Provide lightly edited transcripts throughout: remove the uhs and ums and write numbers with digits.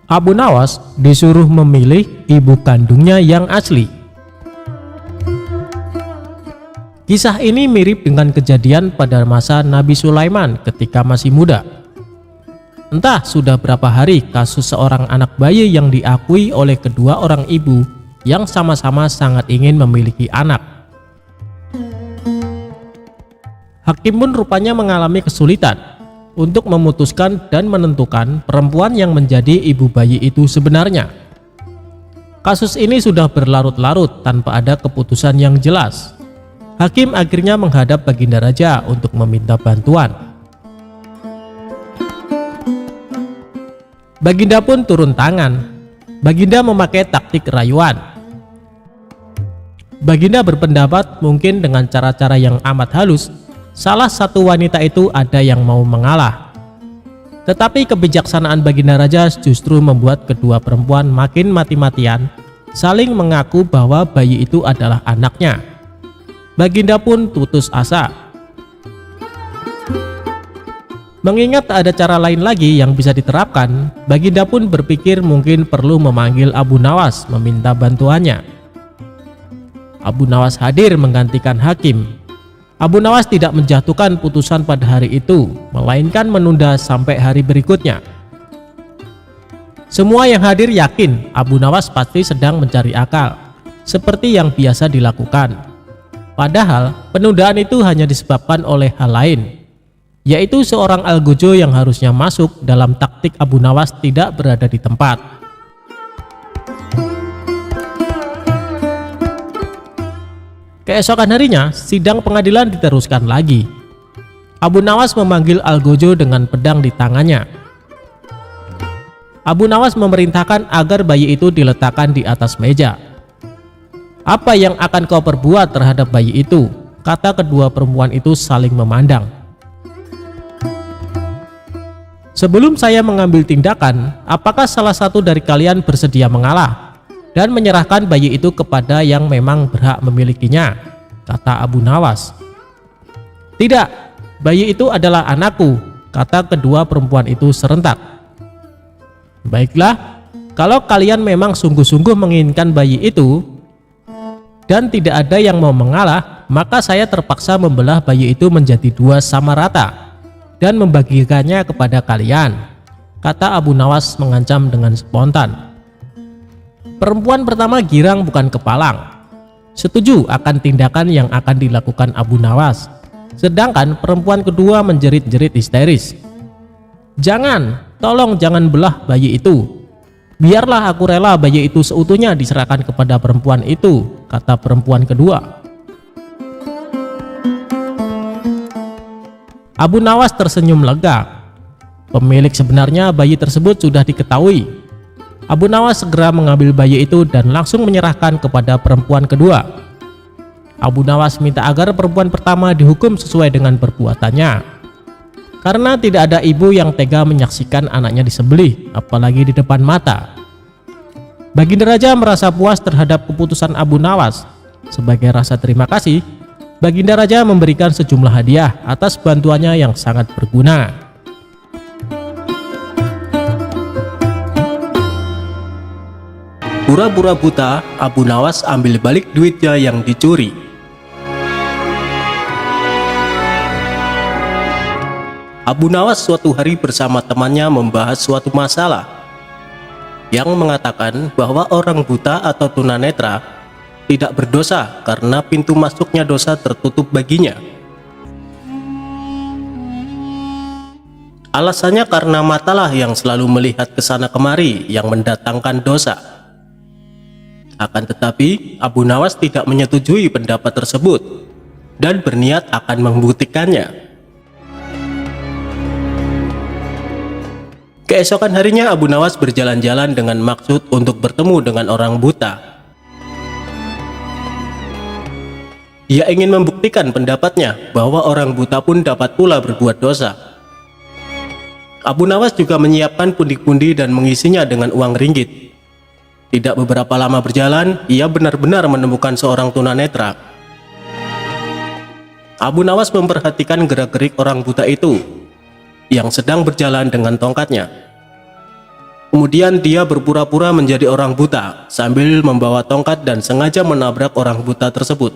Abu Nawas disuruh memilih ibu kandungnya yang asli. Kisah ini mirip dengan kejadian pada masa Nabi Sulaiman ketika masih muda. Entah sudah berapa hari kasus seorang anak bayi yang diakui oleh kedua orang ibu yang sama-sama sangat ingin memiliki anak. Hakim pun rupanya mengalami kesulitan untuk memutuskan dan menentukan perempuan yang menjadi ibu bayi itu sebenarnya. Kasus ini sudah berlarut-larut tanpa ada keputusan yang jelas. Hakim akhirnya menghadap Baginda Raja untuk meminta bantuan. Baginda pun turun tangan. Baginda memakai taktik rayuan. Baginda berpendapat mungkin dengan cara-cara yang amat halus, salah satu wanita itu ada yang mau mengalah. Tetapi kebijaksanaan Baginda Raja justru membuat kedua perempuan makin mati-matian, saling mengaku bahwa bayi itu adalah anaknya. Baginda pun putus asa. Mengingat tak ada cara lain lagi yang bisa diterapkan, Baginda pun berpikir mungkin perlu memanggil Abu Nawas meminta bantuannya. Abu Nawas hadir menggantikan hakim. Abu Nawas tidak menjatuhkan putusan pada hari itu, melainkan menunda sampai hari berikutnya. Semua yang hadir yakin Abu Nawas pasti sedang mencari akal, seperti yang biasa dilakukan. Padahal penundaan itu hanya disebabkan oleh hal lain, yaitu seorang algojo yang harusnya masuk dalam taktik Abu Nawas tidak berada di tempat. Keesokan harinya, sidang pengadilan diteruskan lagi. Abu Nawas memanggil algojo dengan pedang di tangannya. Abu Nawas memerintahkan agar bayi itu diletakkan di atas meja. "Apa yang akan kau perbuat terhadap bayi itu?" kata kedua perempuan itu saling memandang. "Sebelum saya mengambil tindakan, apakah salah satu dari kalian bersedia mengalah dan menyerahkan bayi itu kepada yang memang berhak memilikinya?" kata Abu Nawas. "Tidak, bayi itu adalah anakku," kata kedua perempuan itu serentak. "Baiklah, kalau kalian memang sungguh-sungguh menginginkan bayi itu dan tidak ada yang mau mengalah, maka saya terpaksa membelah bayi itu menjadi dua sama rata dan membagikannya kepada kalian," kata Abu Nawas mengancam dengan spontan. Perempuan pertama girang bukan kepalang, setuju akan tindakan yang akan dilakukan Abu Nawas. Sedangkan perempuan kedua menjerit-jerit histeris. "Jangan, tolong jangan belah bayi itu. Biarlah aku rela bayi itu seutuhnya diserahkan kepada perempuan itu," kata perempuan kedua. Abu Nawas tersenyum lega. Pemilik sebenarnya bayi tersebut sudah diketahui. Abu Nawas segera mengambil bayi itu dan langsung menyerahkan kepada perempuan kedua. Abu Nawas minta agar perempuan pertama dihukum sesuai dengan perbuatannya, karena tidak ada ibu yang tega menyaksikan anaknya disembelih, apalagi di depan mata. Baginda Raja merasa puas terhadap keputusan Abu Nawas. Sebagai rasa terima kasih, Baginda Raja memberikan sejumlah hadiah atas bantuannya yang sangat berguna. Pura-pura buta, Abu Nawas ambil balik duitnya yang dicuri. Abu Nawas suatu hari bersama temannya membahas suatu masalah yang mengatakan bahwa orang buta atau tunanetra tidak berdosa karena pintu masuknya dosa tertutup baginya. Alasannya karena matalah yang selalu melihat ke sana kemari yang mendatangkan dosa. Akan tetapi Abu Nawas tidak menyetujui pendapat tersebut dan berniat akan membuktikannya. Keesokan harinya Abu Nawas berjalan-jalan dengan maksud untuk bertemu dengan orang buta. Dia ingin membuktikan pendapatnya bahwa orang buta pun dapat pula berbuat dosa. Abu Nawas juga menyiapkan pundi-pundi dan mengisinya dengan uang ringgit. Tidak beberapa lama berjalan, ia benar-benar menemukan seorang tunanetra. Abu Nawas memperhatikan gerak-gerik orang buta itu yang sedang berjalan dengan tongkatnya. Kemudian dia berpura-pura menjadi orang buta sambil membawa tongkat dan sengaja menabrak orang buta tersebut.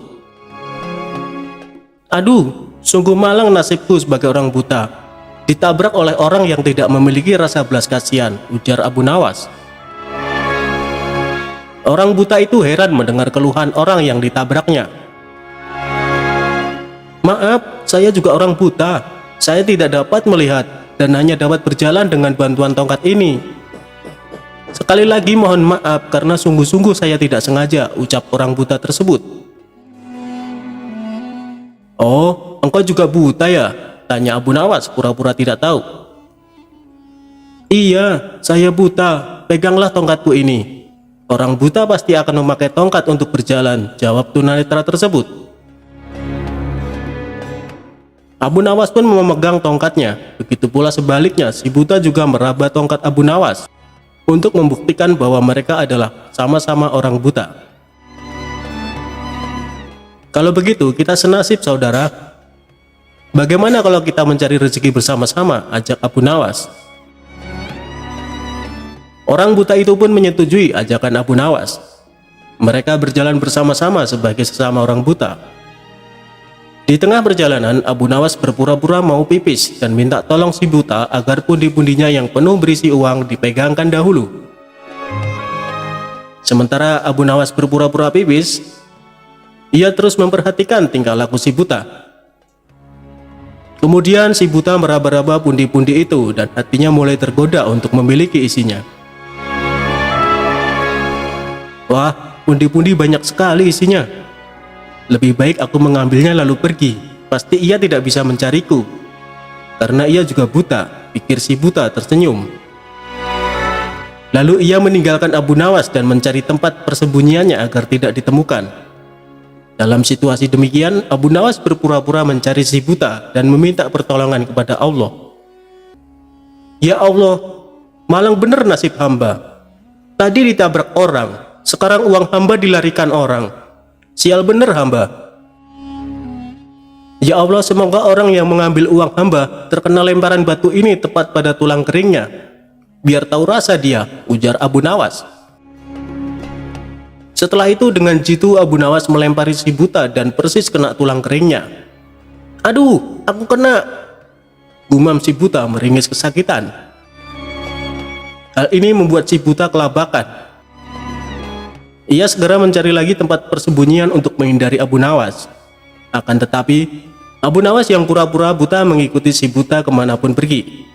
Aduh, sungguh malang nasibku sebagai orang buta, ditabrak oleh orang yang tidak memiliki rasa belas kasihan, ujar Abu Nawas. Orang buta itu heran mendengar keluhan orang yang ditabraknya. Maaf, saya juga orang buta. Saya tidak dapat melihat dan hanya dapat berjalan dengan bantuan tongkat ini. Sekali lagi mohon maaf karena sungguh-sungguh saya tidak sengaja, ucap orang buta tersebut. Oh, engkau juga buta ya? Tanya Abu Nawas pura-pura tidak tahu. Iya, saya buta. Peganglah tongkatku ini. Orang buta pasti akan memakai tongkat untuk berjalan, jawab tunanetra tersebut. Abu Nawas pun memegang tongkatnya. Begitu pula sebaliknya, si buta juga meraba tongkat Abu Nawas untuk membuktikan bahwa mereka adalah sama-sama orang buta. Kalau begitu, kita senasib saudara. Bagaimana kalau kita mencari rezeki bersama-sama, ajak Abu Nawas. Orang buta itu pun menyetujui ajakan Abu Nawas. Mereka berjalan bersama-sama sebagai sesama orang buta. Di tengah perjalanan, Abu Nawas berpura-pura mau pipis dan minta tolong si buta agar pundi-pundinya yang penuh berisi uang dipegangkan dahulu. Sementara Abu Nawas berpura-pura pipis, ia terus memperhatikan tingkah laku si buta. Kemudian si buta meraba-raba pundi-pundi itu dan hatinya mulai tergoda untuk memiliki isinya. Wah, pundi-pundi banyak sekali isinya. Lebih baik aku mengambilnya lalu pergi. Pasti ia tidak bisa mencariku. Karena ia juga buta, pikir si buta tersenyum. Lalu ia meninggalkan Abu Nawas dan mencari tempat persembunyiannya agar tidak ditemukan. Dalam situasi demikian, Abu Nawas berpura-pura mencari si buta dan meminta pertolongan kepada Allah. Ya Allah, malang benar nasib hamba. Tadi ditabrak orang, sekarang uang hamba dilarikan orang. Sial bener hamba. Ya Allah, semoga orang yang mengambil uang hamba terkena lemparan batu ini tepat pada tulang keringnya, biar tahu rasa dia, ujar Abu Nawas. Setelah itu dengan jitu Abu Nawas melempari si buta dan persis kena tulang keringnya. Aduh, aku kena, gumam si buta meringis kesakitan. Hal ini membuat si buta kelabakan. Ia segera mencari lagi tempat persembunyian untuk menghindari Abu Nawas. Akan tetapi, Abu Nawas yang pura-pura buta mengikuti si buta kemanapun pergi.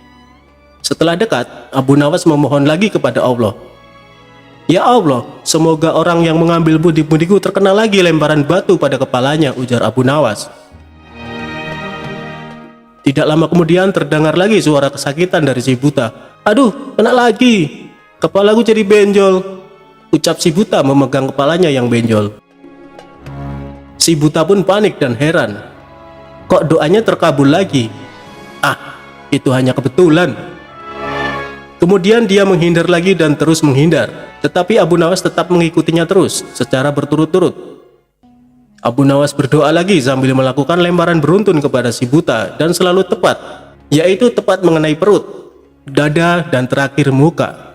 Setelah dekat, Abu Nawas memohon lagi kepada Allah. Ya Allah, semoga orang yang mengambil pundi-pundiku terkena lagi lemparan batu pada kepalanya, ujar Abu Nawas. Tidak lama kemudian terdengar lagi suara kesakitan dari si buta. Aduh, kena lagi. Kepalaku jadi benjol, ucap si buta memegang kepalanya yang benjol. Si buta pun panik dan heran. Kok doanya terkabul lagi? Ah, itu hanya kebetulan. Kemudian dia menghindar lagi dan terus menghindar. Tetapi Abu Nawas tetap mengikutinya terus secara berturut-turut. Abu Nawas berdoa lagi sambil melakukan lemparan beruntun kepada si buta dan selalu tepat, yaitu tepat mengenai perut, dada, dan terakhir muka.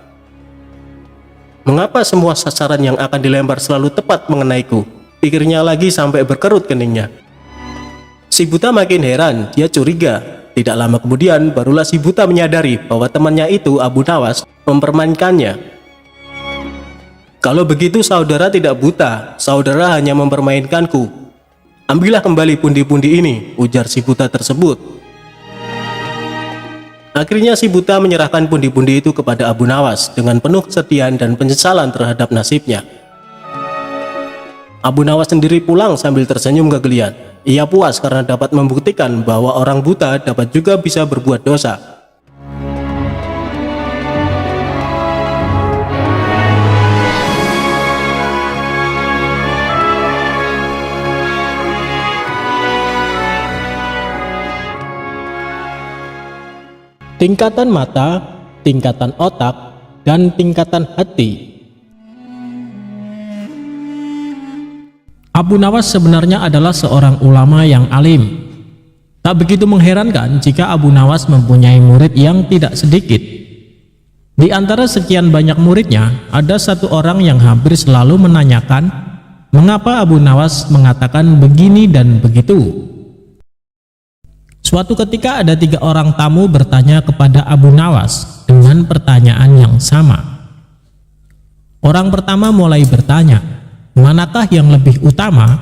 Mengapa semua sasaran yang akan dilempar selalu tepat mengenaiku? Pikirnya lagi sampai berkerut keningnya. Si buta makin heran, dia curiga. Tidak lama kemudian barulah si buta menyadari bahwa temannya itu, Abu Nawas, mempermainkannya. Kalau begitu saudara tidak buta, saudara hanya mempermainkanku. Ambillah kembali pundi-pundi ini, ujar si buta tersebut. Akhirnya si buta menyerahkan pundi-pundi itu kepada Abu Nawas dengan penuh kesedihan dan penyesalan terhadap nasibnya. Abu Nawas sendiri pulang sambil tersenyum kegelian. Ia puas karena dapat membuktikan bahwa orang buta dapat juga bisa berbuat dosa. Tingkatan mata, tingkatan otak, dan tingkatan hati. Abu Nawas sebenarnya adalah seorang ulama yang alim. Tak begitu mengherankan jika Abu Nawas mempunyai murid yang tidak sedikit. Di antara sekian banyak muridnya, ada satu orang yang hampir selalu menanyakan mengapa Abu Nawas mengatakan begini dan begitu. Suatu ketika ada 3 orang tamu bertanya kepada Abu Nawas dengan pertanyaan yang sama. Orang pertama mulai bertanya, manakah yang lebih utama,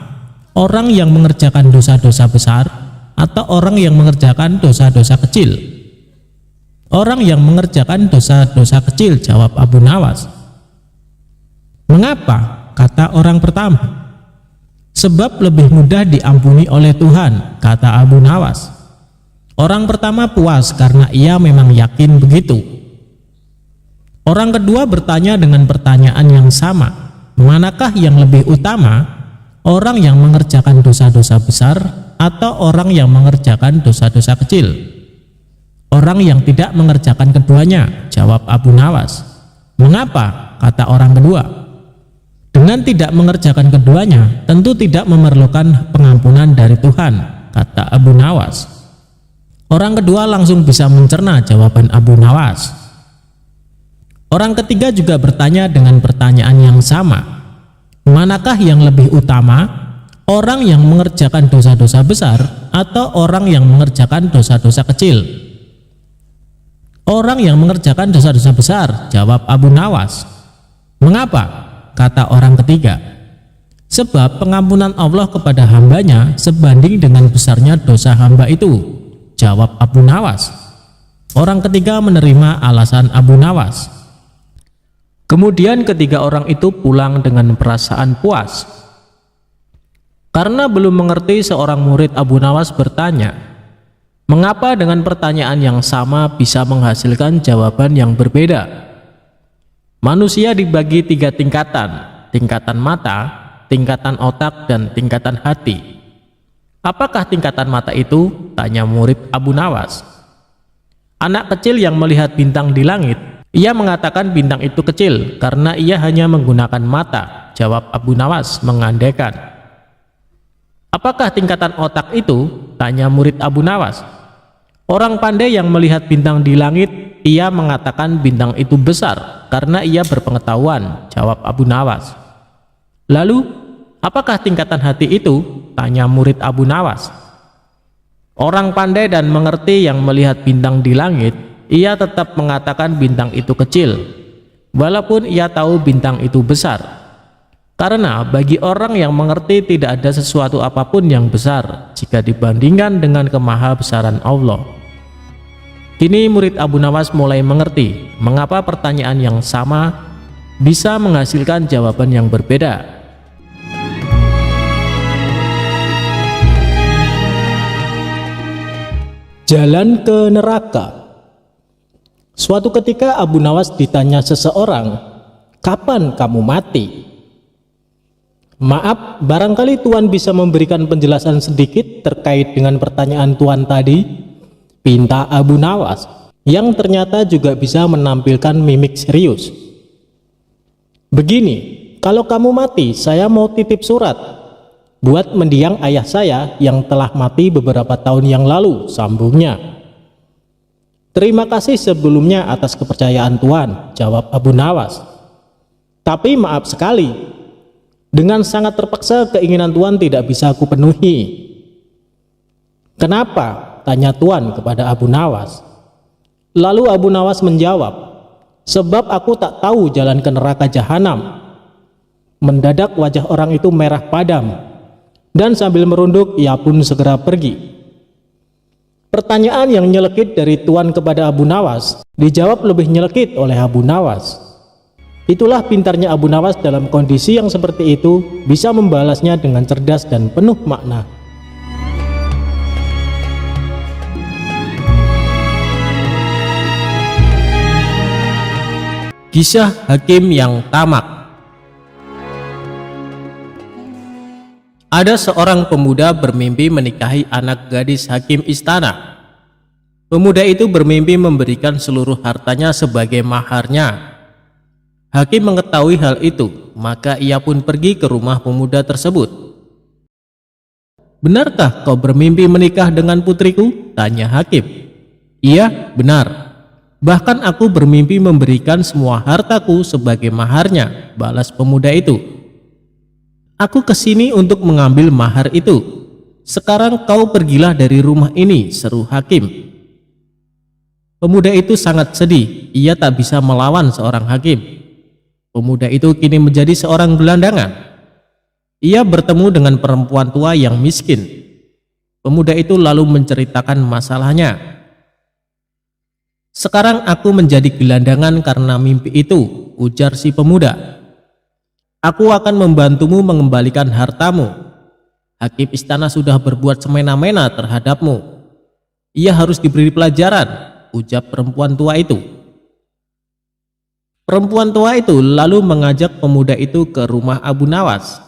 orang yang mengerjakan dosa-dosa besar atau orang yang mengerjakan dosa-dosa kecil? Orang yang mengerjakan dosa-dosa kecil, jawab Abu Nawas. Mengapa? Kata orang pertama. Sebab lebih mudah diampuni oleh Tuhan, kata Abu Nawas. Orang pertama puas karena ia memang yakin begitu. Orang kedua bertanya dengan pertanyaan yang sama, manakah yang lebih utama, orang yang mengerjakan dosa-dosa besar atau orang yang mengerjakan dosa-dosa kecil? Orang yang tidak mengerjakan keduanya, jawab Abu Nawas. Mengapa? Kata orang kedua. Dengan tidak mengerjakan keduanya, tentu tidak memerlukan pengampunan dari Tuhan, kata Abu Nawas. Orang kedua langsung bisa mencerna jawaban Abu Nawas. Orang ketiga juga bertanya dengan pertanyaan yang sama. Manakah yang lebih utama, orang yang mengerjakan dosa-dosa besar atau orang yang mengerjakan dosa-dosa kecil? Orang yang mengerjakan dosa-dosa besar, jawab Abu Nawas. Mengapa? Kata orang ketiga. Sebab pengampunan Allah kepada hambanya sebanding dengan besarnya dosa hamba itu, jawab Abu Nawas. Orang ketiga menerima alasan Abu Nawas. Kemudian ketiga orang itu pulang dengan perasaan puas. Karena belum mengerti, seorang murid Abu Nawas bertanya, mengapa dengan pertanyaan yang sama bisa menghasilkan jawaban yang berbeda? Manusia dibagi 3 tingkatan, tingkatan mata, tingkatan otak, dan tingkatan hati. Apakah tingkatan mata itu? Tanya murid Abu Nawas. Anak kecil yang melihat bintang di langit, ia mengatakan bintang itu kecil karena ia hanya menggunakan mata, jawab Abu Nawas mengandaikan. Apakah tingkatan otak itu? Tanya murid Abu Nawas. Orang pandai yang melihat bintang di langit, ia mengatakan bintang itu besar karena ia berpengetahuan, jawab Abu Nawas. Lalu, apakah tingkatan hati itu? Tanya murid Abu Nawas. Orang pandai dan mengerti yang melihat bintang di langit, ia tetap mengatakan bintang itu kecil, walaupun ia tahu bintang itu besar. Karena bagi orang yang mengerti tidak ada sesuatu apapun yang besar jika dibandingkan dengan kemahabesaran Allah. Kini murid Abu Nawas mulai mengerti mengapa pertanyaan yang sama bisa menghasilkan jawaban yang berbeda. Jalan ke neraka. Suatu ketika Abu Nawas ditanya seseorang, "Kapan kamu mati?" "Maaf, barangkali Tuan bisa memberikan penjelasan sedikit terkait dengan pertanyaan Tuan tadi?" pinta Abu Nawas, yang ternyata juga bisa menampilkan mimik serius. "Begini, kalau kamu mati, saya mau titip surat buat mendiang ayah saya yang telah mati beberapa tahun yang lalu," sambungnya. "Terima kasih sebelumnya atas kepercayaan Tuan," jawab Abu Nawas. "Tapi maaf sekali, dengan sangat terpaksa keinginan Tuan tidak bisa aku penuhi." "Kenapa?" tanya Tuan kepada Abu Nawas. Lalu Abu Nawas menjawab, "Sebab aku tak tahu jalan ke neraka jahanam." Mendadak wajah orang itu merah padam, dan sambil merunduk ia pun segera pergi. Pertanyaan yang nyelekit dari Tuan kepada Abu Nawas dijawab lebih nyelekit oleh Abu Nawas. Itulah pintarnya Abu Nawas dalam kondisi yang seperti itu bisa membalasnya dengan cerdas dan penuh makna. Kisah hakim yang tamak. Ada seorang pemuda bermimpi menikahi anak gadis hakim istana. Pemuda itu bermimpi memberikan seluruh hartanya sebagai maharnya. Hakim mengetahui hal itu, maka ia pun pergi ke rumah pemuda tersebut. "Benarkah kau bermimpi menikah dengan putriku?" tanya hakim. "Iya, benar." Bahkan aku bermimpi memberikan semua hartaku sebagai maharnya, balas pemuda itu. Aku kesini untuk mengambil mahar itu. Sekarang kau pergilah dari rumah ini, seru hakim. Pemuda itu sangat sedih, ia tak bisa melawan seorang hakim. Pemuda itu kini menjadi seorang gelandangan. Ia bertemu dengan perempuan tua yang miskin. Pemuda itu lalu menceritakan masalahnya. Sekarang aku menjadi gelandangan karena mimpi itu, ujar si pemuda. Aku akan membantumu mengembalikan hartamu. Hakim istana sudah berbuat semena-mena terhadapmu. Ia harus diberi pelajaran, ujar perempuan tua itu. Perempuan tua itu lalu mengajak pemuda itu ke rumah Abu Nawas.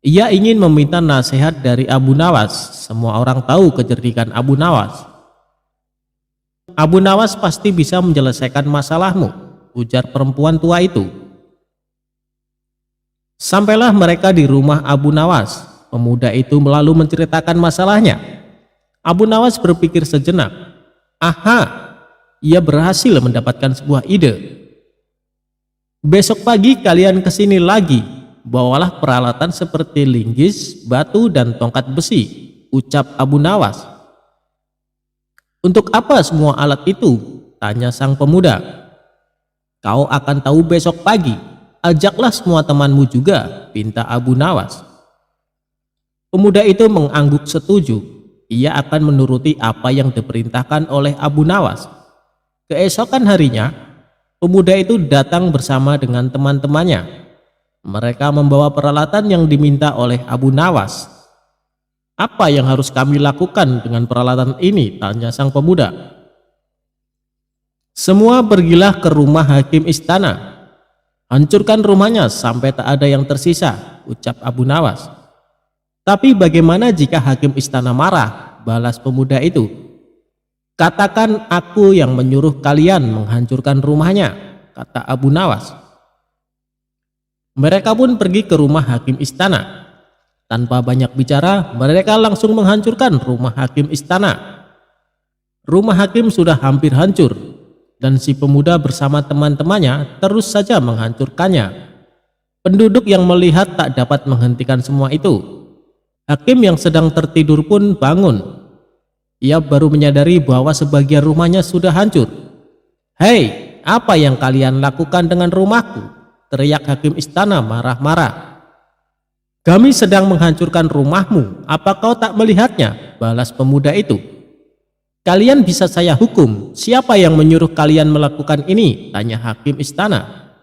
Ia ingin meminta nasihat dari Abu Nawas. Semua orang tahu kecerdikan Abu Nawas. Abu Nawas pasti bisa menyelesaikan masalahmu, ujar perempuan tua itu. Sampailah mereka di rumah Abu Nawas. Pemuda itu lalu menceritakan masalahnya. Abu Nawas berpikir sejenak. Aha, ia berhasil mendapatkan sebuah ide. Besok pagi kalian kesini lagi. Bawalah peralatan seperti linggis, batu, dan tongkat besi, ucap Abu Nawas. Untuk apa semua alat itu? Tanya sang pemuda. Kau akan tahu besok pagi. Ajaklah semua temanmu juga, pinta Abu Nawas. Pemuda itu mengangguk setuju. Ia akan menuruti apa yang diperintahkan oleh Abu Nawas. Keesokan harinya, pemuda itu datang bersama dengan teman-temannya. Mereka membawa peralatan yang diminta oleh Abu Nawas. Apa yang harus kami lakukan dengan peralatan ini? Tanya sang pemuda. Semua pergilah ke rumah hakim istana. Hancurkan rumahnya sampai tak ada yang tersisa, ucap Abu Nawas. Tapi bagaimana jika hakim istana marah? Balas pemuda itu. Katakan aku yang menyuruh kalian menghancurkan rumahnya, kata Abu Nawas. Mereka pun pergi ke rumah hakim istana. Tanpa banyak bicara, mereka langsung menghancurkan rumah hakim istana. Rumah hakim sudah hampir hancur, dan si pemuda bersama teman-temannya terus saja menghancurkannya. Penduduk yang melihat tak dapat menghentikan semua itu. Hakim yang sedang tertidur pun bangun. Ia baru menyadari bahwa sebagian rumahnya sudah hancur. Hei, apa yang kalian lakukan dengan rumahku? Teriak hakim istana marah-marah. Kami sedang menghancurkan rumahmu, apa kau tak melihatnya? Balas pemuda itu. Kalian bisa saya hukum, siapa yang menyuruh kalian melakukan ini? Tanya hakim istana.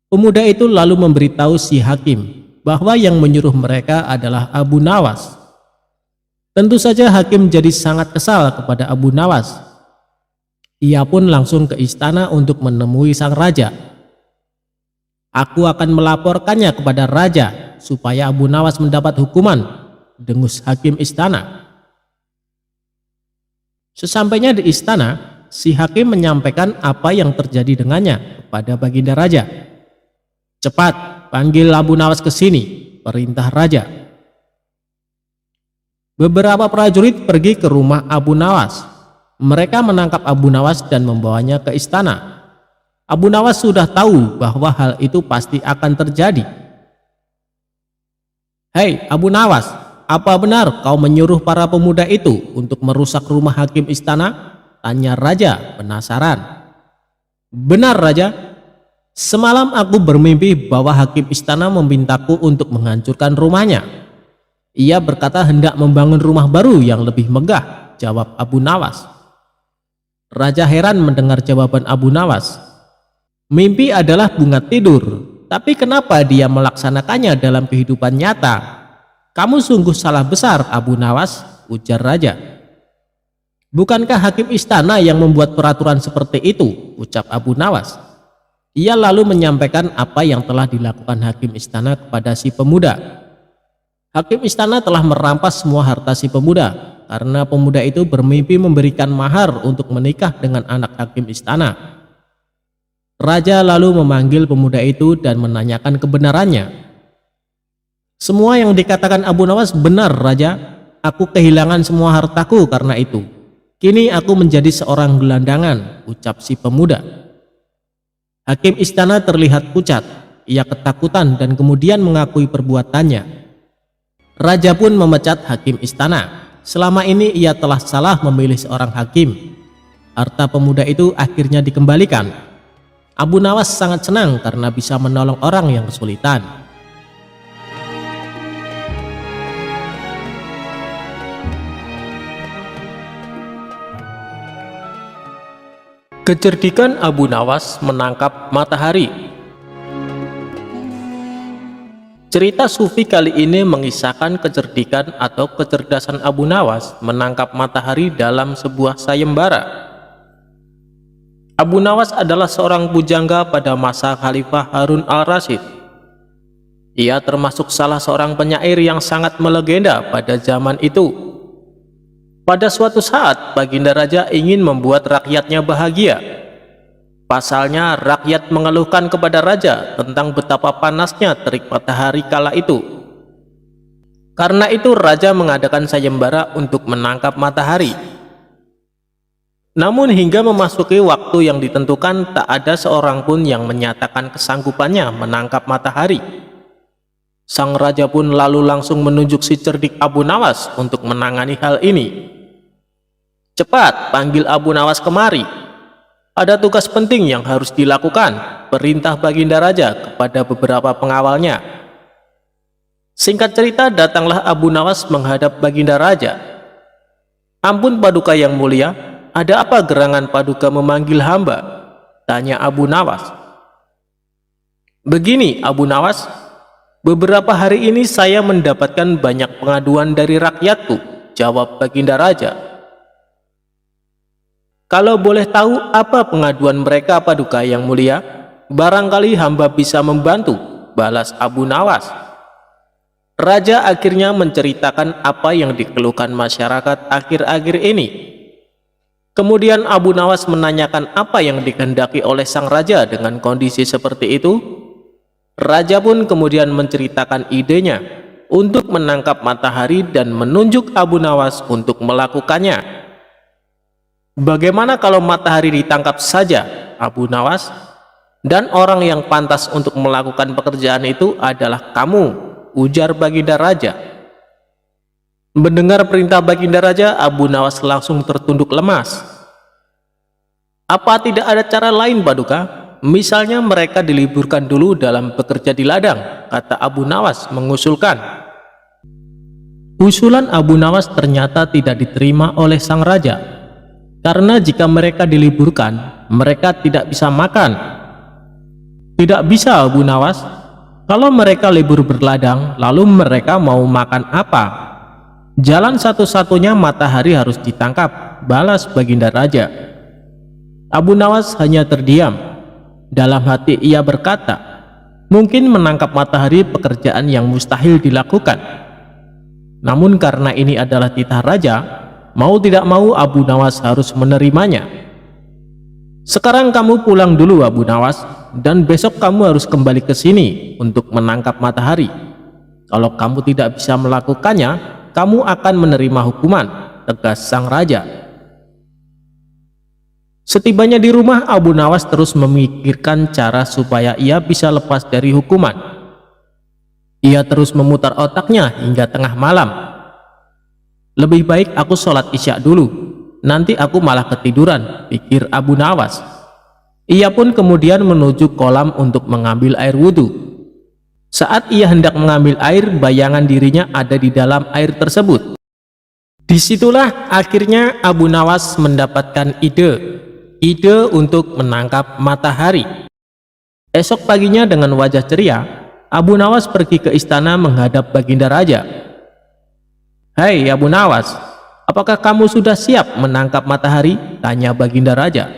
Pemuda itu lalu memberitahu si hakim bahwa yang menyuruh mereka adalah Abu Nawas. Tentu saja hakim jadi sangat kesal kepada Abu Nawas. Ia pun langsung ke istana untuk menemui sang raja. Aku akan melaporkannya kepada raja supaya Abu Nawas mendapat hukuman, dengus hakim istana. Sesampainya di istana, si hakim menyampaikan apa yang terjadi dengannya kepada baginda raja. Cepat, panggil Abu Nawas ke sini, perintah raja. Beberapa prajurit pergi ke rumah Abu Nawas. Mereka menangkap Abu Nawas dan membawanya ke istana. Abu Nawas sudah tahu bahwa hal itu pasti akan terjadi. Hei Abu Nawas, apa benar kau menyuruh para pemuda itu untuk merusak rumah hakim istana? Tanya raja penasaran. Benar raja, semalam aku bermimpi bahwa hakim istana memintaku untuk menghancurkan rumahnya. Ia berkata hendak membangun rumah baru yang lebih megah, jawab Abu Nawas. Raja heran mendengar jawaban Abu Nawas. Mimpi adalah bunga tidur, tapi kenapa dia melaksanakannya dalam kehidupan nyata? Kamu sungguh salah besar Abu Nawas, ujar raja. Bukankah hakim istana yang membuat peraturan seperti itu, ucap Abu Nawas. Ia lalu menyampaikan apa yang telah dilakukan hakim istana kepada si pemuda. Hakim istana telah merampas semua harta si pemuda karena pemuda itu bermimpi memberikan mahar untuk menikah dengan anak hakim istana. Raja lalu memanggil pemuda itu dan menanyakan kebenarannya. Semua yang dikatakan Abu Nawas benar raja, aku kehilangan semua hartaku karena itu. Kini aku menjadi seorang gelandangan, ucap si pemuda. Hakim istana terlihat pucat. Ia ketakutan dan kemudian mengakui perbuatannya. Raja pun memecat hakim istana. Selama ini ia telah salah memilih seorang hakim. Harta pemuda itu akhirnya dikembalikan. Abu Nawas sangat senang karena bisa menolong orang yang kesulitan. Kecerdikan Abu Nawas menangkap matahari. Cerita sufi kali ini mengisahkan kecerdikan atau kecerdasan Abu Nawas menangkap matahari dalam sebuah sayembara. Abu Nawas adalah seorang pujangga pada masa Khalifah Harun al-Rasyid. Ia termasuk salah seorang penyair yang sangat melegenda pada zaman itu. Pada suatu saat, Baginda Raja ingin membuat rakyatnya bahagia. Pasalnya, rakyat mengeluhkan kepada Raja tentang betapa panasnya terik matahari kala itu. Karena itu, Raja mengadakan sayembara untuk menangkap matahari. Namun hingga memasuki waktu yang ditentukan, tak ada seorang pun yang menyatakan kesanggupannya menangkap matahari. Sang Raja pun lalu langsung menunjuk si cerdik Abu Nawas untuk menangani hal ini. Cepat, panggil Abu Nawas kemari. Ada tugas penting yang harus dilakukan, perintah Baginda Raja kepada beberapa pengawalnya. Singkat cerita, datanglah Abu Nawas menghadap Baginda Raja. Ampun Paduka yang mulia, ada apa gerangan Paduka memanggil hamba? Tanya Abu Nawas. Begini Abu Nawas, beberapa hari ini saya mendapatkan banyak pengaduan dari rakyatku, jawab Baginda Raja. Kalau boleh tahu apa pengaduan mereka Paduka yang mulia, barangkali hamba bisa membantu, balas Abu Nawas. Raja akhirnya menceritakan apa yang dikeluhkan masyarakat akhir-akhir ini. Kemudian Abu Nawas menanyakan apa yang dikehendaki oleh sang raja dengan kondisi seperti itu. Raja pun kemudian menceritakan idenya untuk menangkap matahari dan menunjuk Abu Nawas untuk melakukannya. Bagaimana kalau matahari ditangkap saja, Abu Nawas? Dan orang yang pantas untuk melakukan pekerjaan itu adalah kamu, ujar Baginda Raja. Mendengar perintah Baginda Raja, Abu Nawas langsung tertunduk lemas. Apa tidak ada cara lain Paduka? Misalnya mereka diliburkan dulu dalam bekerja di ladang, kata Abu Nawas mengusulkan. Usulan Abu Nawas ternyata tidak diterima oleh sang raja. Karena jika mereka diliburkan, mereka tidak bisa makan. Tidak bisa Abu Nawas. Kalau mereka libur berladang, lalu mereka mau makan apa? Jalan satu-satunya matahari harus ditangkap, balas Baginda Raja. Abu Nawas hanya terdiam. Dalam hati ia berkata, mungkin menangkap matahari pekerjaan yang mustahil dilakukan. Namun karena ini adalah titah raja, mau tidak mau Abu Nawas harus menerimanya. Sekarang kamu pulang dulu Abu Nawas, dan besok kamu harus kembali ke sini untuk menangkap matahari. Kalau kamu tidak bisa melakukannya, kamu akan menerima hukuman, tegas sang raja. Setibanya di rumah, Abu Nawas terus memikirkan cara supaya ia bisa lepas dari hukuman. Ia terus memutar otaknya hingga tengah malam. Lebih baik aku sholat isya dulu, nanti aku malah ketiduran, pikir Abu Nawas. Ia pun kemudian menuju kolam untuk mengambil air wudhu. Saat ia hendak mengambil air, bayangan dirinya ada di dalam air tersebut. Disitulah akhirnya Abu Nawas mendapatkan ide untuk menangkap matahari. Esok paginya dengan wajah ceria, Abu Nawas pergi ke istana menghadap Baginda Raja. Hai Abu Nawas, apakah kamu sudah siap menangkap matahari? Tanya Baginda Raja.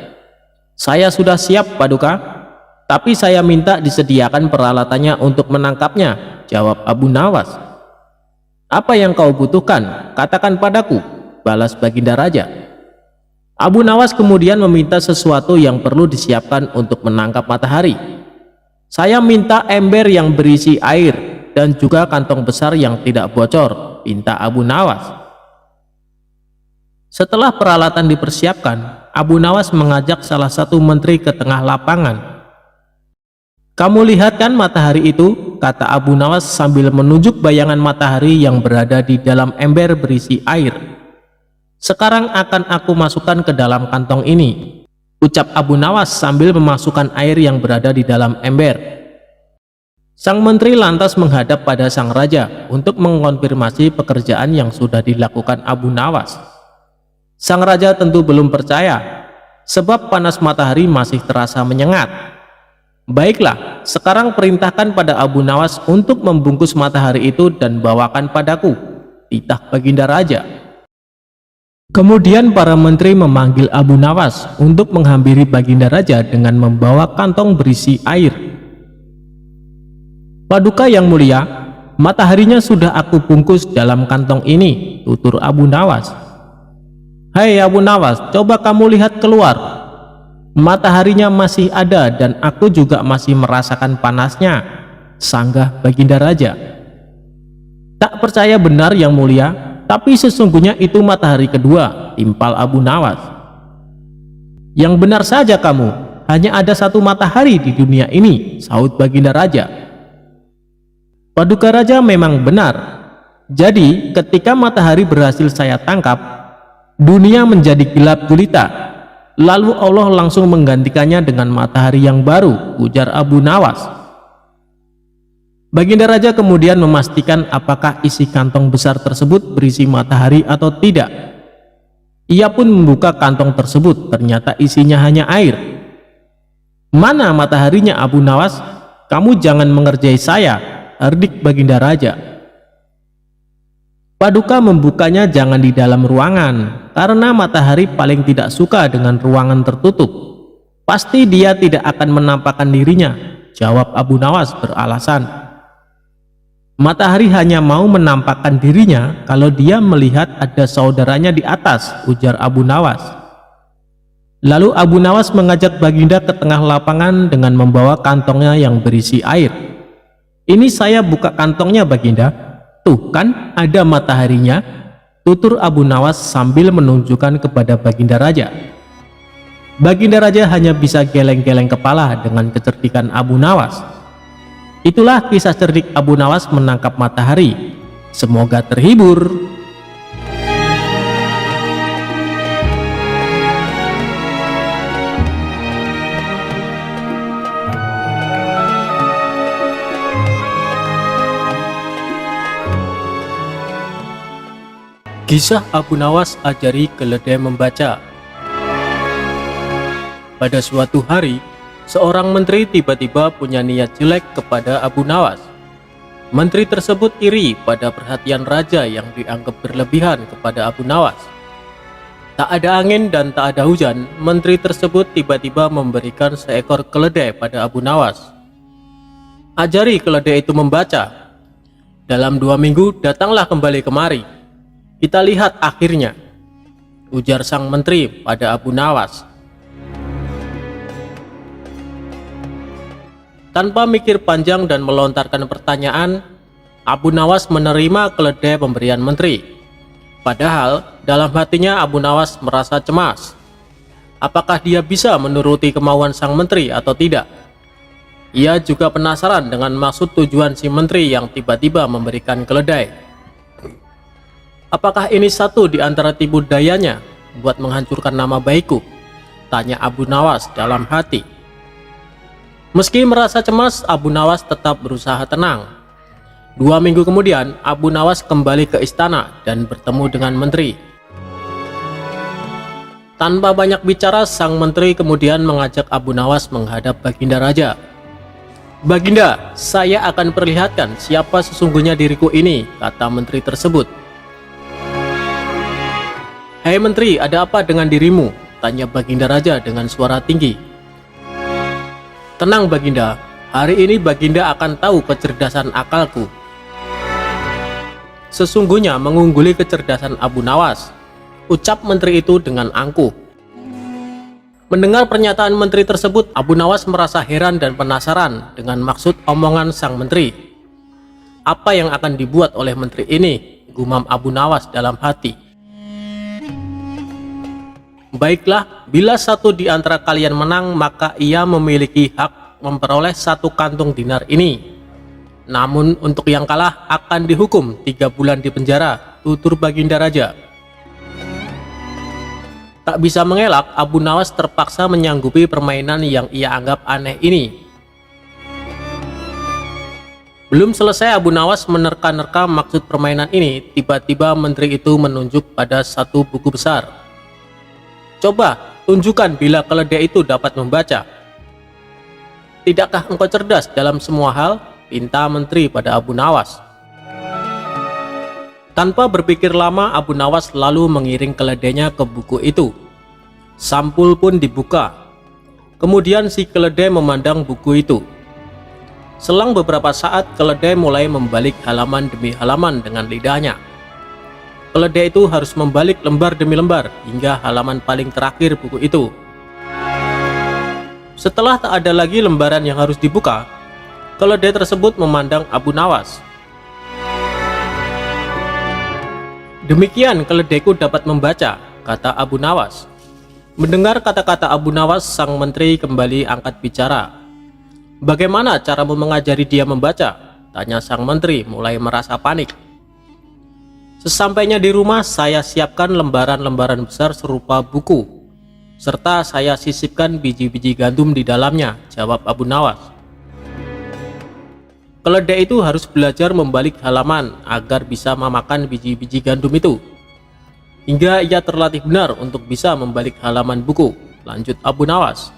Saya sudah siap Paduka, tapi saya minta disediakan peralatannya untuk menangkapnya, jawab Abu Nawas. Apa yang kau butuhkan? Katakan padaku, balas Baginda Raja. Abu Nawas kemudian meminta sesuatu yang perlu disiapkan untuk menangkap matahari. Saya minta ember yang berisi air dan juga kantong besar yang tidak bocor, pinta Abu Nawas. Setelah peralatan dipersiapkan, Abu Nawas mengajak salah satu menteri ke tengah lapangan. "Kamu lihat kan matahari itu?" kata Abu Nawas sambil menunjuk bayangan matahari yang berada di dalam ember berisi air. "Sekarang akan aku masukkan ke dalam kantong ini," ucap Abu Nawas sambil memasukkan air yang berada di dalam ember. Sang menteri lantas menghadap pada sang raja untuk mengonfirmasi pekerjaan yang sudah dilakukan Abu Nawas. Sang raja tentu belum percaya, sebab panas matahari masih terasa menyengat. "Baiklah, sekarang perintahkan pada Abu Nawas untuk membungkus matahari itu dan bawakan padaku," titah Baginda Raja. Kemudian para menteri memanggil Abu Nawas untuk menghampiri Baginda Raja dengan membawa kantong berisi air. "Paduka yang mulia, mataharinya sudah aku bungkus dalam kantong ini," tutur Abu Nawas. "Hai Abu Nawas, coba kamu lihat keluar. Mataharinya masih ada dan aku juga masih merasakan panasnya," sanggah Baginda Raja. "Tak percaya benar yang mulia, tapi sesungguhnya itu matahari kedua," timpal Abu Nawas. "Yang benar saja kamu, hanya ada satu matahari di dunia ini," sahut Baginda Raja. "Paduka Raja memang benar. Jadi ketika matahari berhasil saya tangkap, dunia menjadi gelap gulita. Lalu Allah langsung menggantikannya dengan matahari yang baru," ujar Abu Nawas. Baginda Raja kemudian memastikan apakah isi kantong besar tersebut berisi matahari atau tidak. Ia pun membuka kantong tersebut, ternyata isinya hanya air. "Mana mataharinya Abu Nawas? Kamu jangan mengerjai saya," herdik Baginda Raja. "Paduka membukanya jangan di dalam ruangan, karena matahari paling tidak suka dengan ruangan tertutup. Pasti dia tidak akan menampakkan dirinya," jawab Abu Nawas beralasan. "Matahari hanya mau menampakkan dirinya kalau dia melihat ada saudaranya di atas," ujar Abu Nawas. Lalu Abu Nawas mengajak Baginda ke tengah lapangan dengan membawa kantongnya yang berisi air. "Ini saya buka kantongnya Baginda. Tuh kan ada mataharinya," tutur Abu Nawas sambil menunjukkan kepada Baginda Raja. Baginda Raja hanya bisa geleng-geleng kepala dengan kecerdikan Abu Nawas. Itulah kisah cerdik Abu Nawas menangkap matahari. Semoga terhibur. Kisah Abu Nawas ajari keledai membaca. Pada suatu hari, seorang menteri tiba-tiba punya niat jelek kepada Abu Nawas. Menteri tersebut iri pada perhatian raja yang dianggap berlebihan kepada Abu Nawas. Tak ada angin dan tak ada hujan, menteri tersebut tiba-tiba memberikan seekor keledai pada Abu Nawas. "Ajari keledai itu membaca. Dalam 2 minggu datanglah kembali kemari. Kita lihat akhirnya," ujar sang menteri pada Abu Nawas. Tanpa mikir panjang dan melontarkan pertanyaan, Abu Nawas menerima keledai pemberian menteri. Padahal dalam hatinya Abu Nawas merasa cemas. Apakah dia bisa menuruti kemauan sang menteri atau tidak? Ia juga penasaran dengan maksud tujuan si menteri yang tiba-tiba memberikan keledai. "Apakah ini satu di antara tipu dayanya buat menghancurkan nama baikku?" tanya Abu Nawas dalam hati. Meski merasa cemas, Abu Nawas tetap berusaha tenang. 2 minggu kemudian, Abu Nawas kembali ke istana dan bertemu dengan menteri. Tanpa banyak bicara, sang menteri kemudian mengajak Abu Nawas menghadap Baginda Raja. "Baginda, saya akan perlihatkan siapa sesungguhnya diriku ini," kata menteri tersebut. "Hei menteri, ada apa dengan dirimu?" tanya Baginda Raja dengan suara tinggi. "Tenang Baginda, hari ini Baginda akan tahu kecerdasan akalku." Sesungguhnya mengungguli kecerdasan Abu Nawas, ucap menteri itu dengan angkuh. Mendengar pernyataan menteri tersebut, Abu Nawas merasa heran dan penasaran dengan maksud omongan sang menteri. Apa yang akan dibuat oleh menteri ini, gumam Abu Nawas dalam hati. Baiklah, bila satu di antara kalian menang, maka ia memiliki hak memperoleh 1 kantung dinar ini. Namun untuk yang kalah akan dihukum 3 bulan di penjara, tutur Baginda Raja. Tak bisa mengelak, Abu Nawas terpaksa menyanggupi permainan yang ia anggap aneh ini. Belum selesai Abu Nawas menerka-nerka maksud permainan ini, tiba-tiba menteri itu menunjuk pada satu buku besar. Coba, tunjukkan bila keledai itu dapat membaca. Tidakkah engkau cerdas dalam semua hal? Pinta menteri pada Abu Nawas. Tanpa berpikir lama, Abu Nawas lalu mengiring keledainya ke buku itu. Sampul pun dibuka. Kemudian si keledai memandang buku itu. Selang beberapa saat, keledai mulai membalik halaman demi halaman dengan lidahnya. Keledai itu harus membalik lembar demi lembar hingga halaman paling terakhir buku itu. Setelah tak ada lagi lembaran yang harus dibuka, keledai tersebut memandang Abu Nawas. Demikian keledaiku dapat membaca, kata Abu Nawas. Mendengar kata-kata Abu Nawas, sang menteri kembali angkat bicara. Bagaimana caramu mengajari dia membaca? Tanya sang menteri mulai merasa panik. Sesampainya di rumah, saya siapkan lembaran-lembaran besar serupa buku, serta saya sisipkan biji-biji gandum di dalamnya, jawab Abu Nawas. Keledai itu harus belajar membalik halaman agar bisa memakan biji-biji gandum itu, hingga ia terlatih benar untuk bisa membalik halaman buku, lanjut Abu Nawas.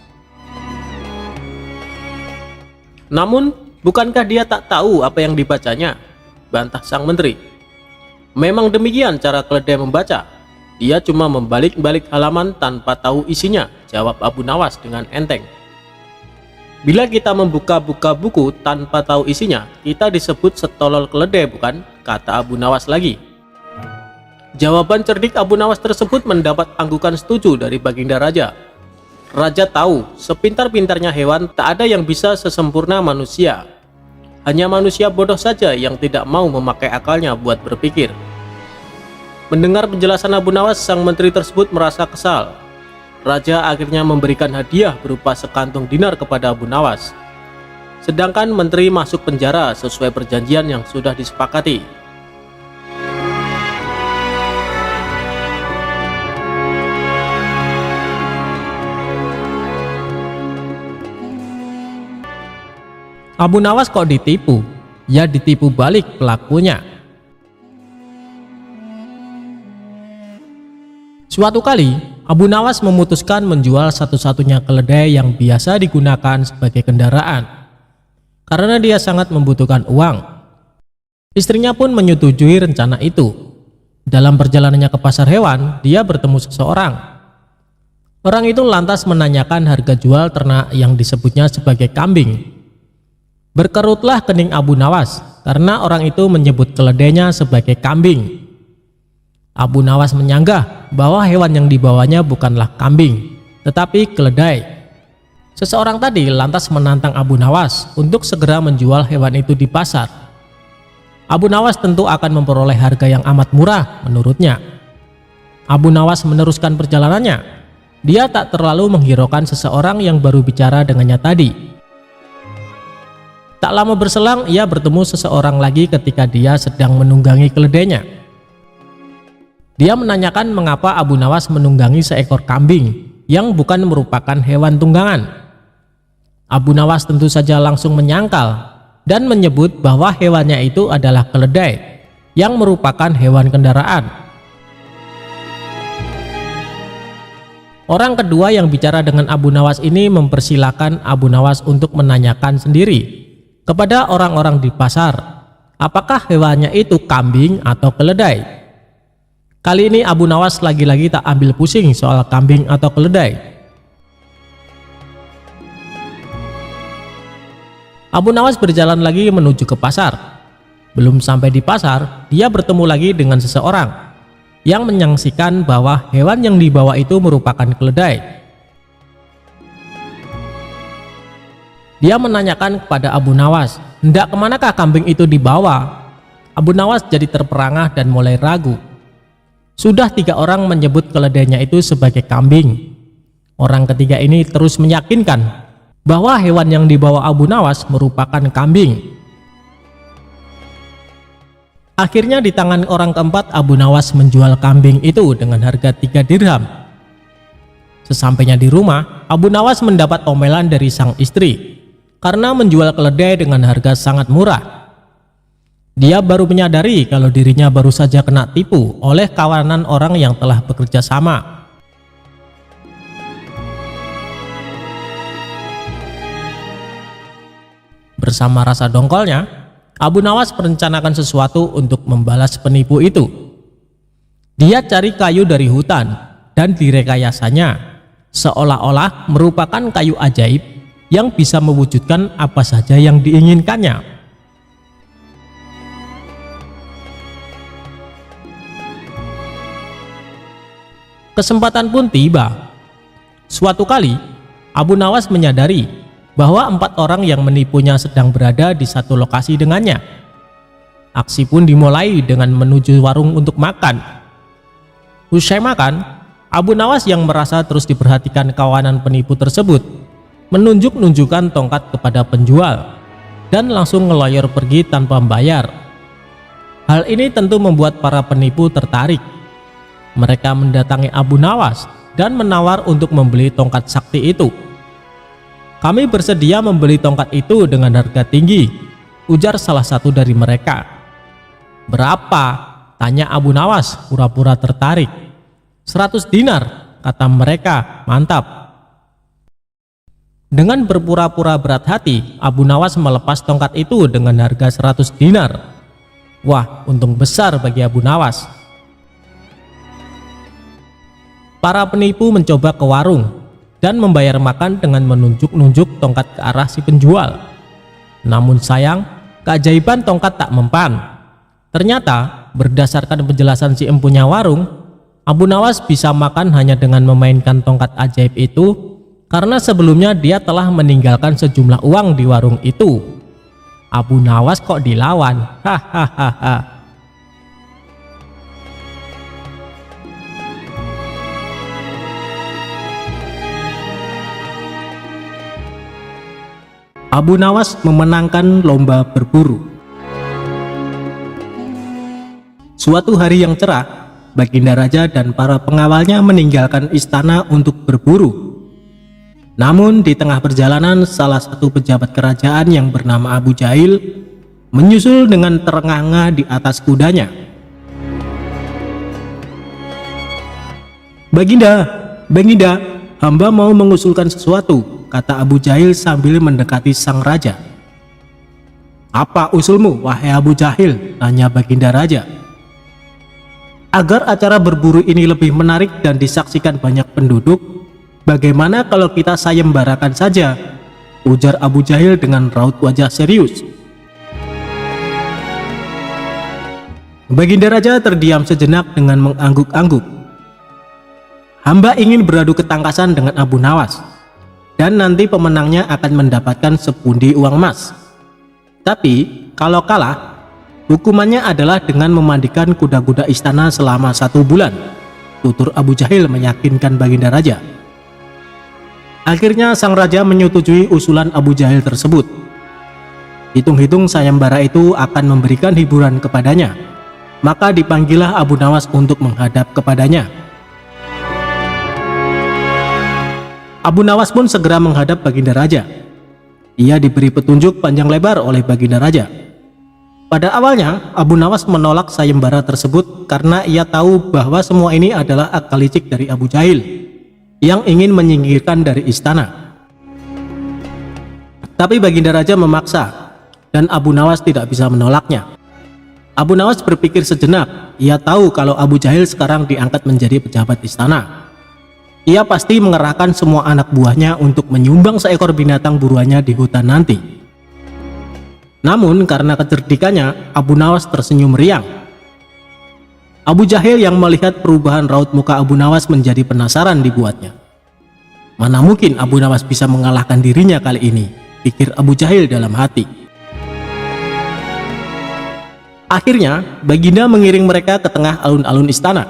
Namun, bukankah dia tak tahu apa yang dibacanya? Bantah sang menteri. Memang demikian cara keledai membaca. Dia cuma membalik-balik halaman tanpa tahu isinya, jawab Abu Nawas dengan enteng. Bila kita membuka-buka buku tanpa tahu isinya, kita disebut setolol keledai, bukan? Kata Abu Nawas lagi. Jawaban cerdik Abu Nawas tersebut mendapat anggukan setuju dari Baginda Raja. Raja tahu, sepintar-pintarnya hewan tak ada yang bisa sesempurna manusia. Hanya manusia bodoh saja yang tidak mau memakai akalnya buat berpikir. Mendengar penjelasan Abu Nawas, sang menteri tersebut merasa kesal. Raja akhirnya memberikan hadiah berupa sekantung dinar kepada Abu Nawas. Sedangkan menteri masuk penjara sesuai perjanjian yang sudah disepakati. Abu Nawas kok ditipu? Ya ditipu balik pelakunya. Suatu kali, Abu Nawas memutuskan menjual satu-satunya keledai yang biasa digunakan sebagai kendaraan, karena dia sangat membutuhkan uang. Istrinya pun menyetujui rencana itu. Dalam perjalanannya ke pasar hewan, dia bertemu seseorang. Orang itu lantas menanyakan harga jual ternak yang disebutnya sebagai kambing. Berkerutlah kening Abu Nawas karena orang itu menyebut keledainya sebagai kambing. Abu Nawas menyanggah bahwa hewan yang dibawanya bukanlah kambing, tetapi keledai. Seseorang tadi lantas menantang Abu Nawas untuk segera menjual hewan itu di pasar. Abu Nawas tentu akan memperoleh harga yang amat murah menurutnya. Abu Nawas meneruskan perjalanannya. Dia tak terlalu menghiraukan seseorang yang baru bicara dengannya tadi. Tak lama berselang, ia bertemu seseorang lagi ketika dia sedang menunggangi keledainya. Dia menanyakan mengapa Abu Nawas menunggangi seekor kambing yang bukan merupakan hewan tunggangan. Abu Nawas tentu saja langsung menyangkal dan menyebut bahwa hewannya itu adalah keledai yang merupakan hewan kendaraan. Orang kedua yang bicara dengan Abu Nawas ini mempersilahkan Abu Nawas untuk menanyakan sendiri kepada orang-orang di pasar, apakah hewannya itu kambing atau keledai. Kali ini Abu Nawas lagi-lagi tak ambil pusing soal kambing atau keledai. Abu Nawas berjalan lagi menuju ke pasar. Belum sampai di pasar, dia bertemu lagi dengan seseorang yang menyaksikan bahwa hewan yang dibawa itu merupakan keledai. Dia menanyakan kepada Abu Nawas, hendak kemanakah kambing itu dibawa? Abu Nawas jadi terperangah dan mulai ragu. Sudah 3 orang menyebut keledainya itu sebagai kambing. Orang ketiga ini terus meyakinkan bahwa hewan yang dibawa Abu Nawas merupakan kambing. Akhirnya di tangan orang keempat, Abu Nawas menjual kambing itu dengan harga 3 dirham. Sesampainya di rumah, Abu Nawas mendapat omelan dari sang istri karena menjual keledai dengan harga sangat murah. Dia baru menyadari kalau dirinya baru saja kena tipu oleh kawanan orang yang telah bekerja sama. Bersama rasa dongkolnya, Abu Nawas merencanakan sesuatu untuk membalas penipu itu. Dia cari kayu dari hutan dan direkayasanya seolah-olah merupakan kayu ajaib yang bisa mewujudkan apa saja yang diinginkannya. Kesempatan pun tiba. Suatu kali, Abu Nawas menyadari bahwa 4 orang yang menipunya sedang berada di satu lokasi dengannya. Aksi pun dimulai dengan menuju warung untuk makan. Usai makan, Abu Nawas yang merasa terus diperhatikan kawanan penipu tersebut menunjuk-nunjukkan tongkat kepada penjual dan langsung ngeloyor pergi tanpa membayar. Hal ini tentu membuat para penipu tertarik. Mereka mendatangi Abu Nawas dan menawar untuk membeli tongkat sakti itu. "Kami bersedia membeli tongkat itu dengan harga tinggi," ujar salah satu dari mereka. "Berapa?" tanya Abu Nawas pura-pura tertarik. "100 dinar," kata mereka. "Mantap." Dengan berpura-pura berat hati, Abu Nawas melepas tongkat itu dengan harga 100 dinar. Wah, untung besar bagi Abu Nawas. Para penipu mencoba ke warung dan membayar makan dengan menunjuk-nunjuk tongkat ke arah si penjual. Namun sayang, keajaiban tongkat tak mempan. Ternyata, berdasarkan penjelasan si empunya warung, Abu Nawas bisa makan hanya dengan memainkan tongkat ajaib itu karena sebelumnya dia telah meninggalkan sejumlah uang di warung itu. Abu Nawas kok dilawan? Hahaha. Abu Nawas memenangkan lomba berburu. Suatu hari yang cerah, Baginda Raja dan para pengawalnya meninggalkan istana untuk berburu. Namun di tengah perjalanan, salah satu pejabat kerajaan yang bernama Abu Jahil menyusul dengan terengah-engah di atas kudanya. Baginda, hamba mau mengusulkan sesuatu," kata Abu Jahil sambil mendekati sang raja. "Apa usulmu, wahai Abu Jahil?" tanya Baginda Raja. "Agar acara berburu ini lebih menarik dan disaksikan banyak penduduk, bagaimana kalau kita sayembarakan saja?" ujar Abu Jahil dengan raut wajah serius. Baginda Raja terdiam sejenak dengan mengangguk-angguk. "Hamba ingin beradu ketangkasan dengan Abu Nawas, dan nanti pemenangnya akan mendapatkan sepundi uang emas. Tapi kalau kalah, hukumannya adalah dengan memandikan kuda-kuda istana selama 1 bulan," tutur Abu Jahil meyakinkan Baginda Raja. Akhirnya sang raja menyetujui usulan Abu Jahil tersebut. Hitung-hitung sayembara itu akan memberikan hiburan kepadanya, maka dipanggillah Abu Nawas untuk menghadap kepadanya. Abu Nawas pun segera menghadap Baginda Raja. Ia diberi petunjuk panjang lebar oleh Baginda Raja. Pada awalnya, Abu Nawas menolak sayembara tersebut karena ia tahu bahwa semua ini adalah akal licik dari Abu Jahil yang ingin menyingkirkan dari istana. Tapi Baginda Raja memaksa, dan Abu Nawas tidak bisa menolaknya. Abu Nawas berpikir sejenak. Ia tahu kalau Abu Jahil sekarang diangkat menjadi pejabat istana. Ia pasti mengerahkan semua anak buahnya untuk menyumbang seekor binatang buruannya di hutan nanti. Namun karena kecerdikannya, Abu Nawas tersenyum riang. Abu Jahil yang melihat perubahan raut muka Abu Nawas menjadi penasaran dibuatnya. Mana mungkin Abu Nawas bisa mengalahkan dirinya kali ini, pikir Abu Jahil dalam hati. Akhirnya, Baginda mengiring mereka ke tengah alun-alun istana.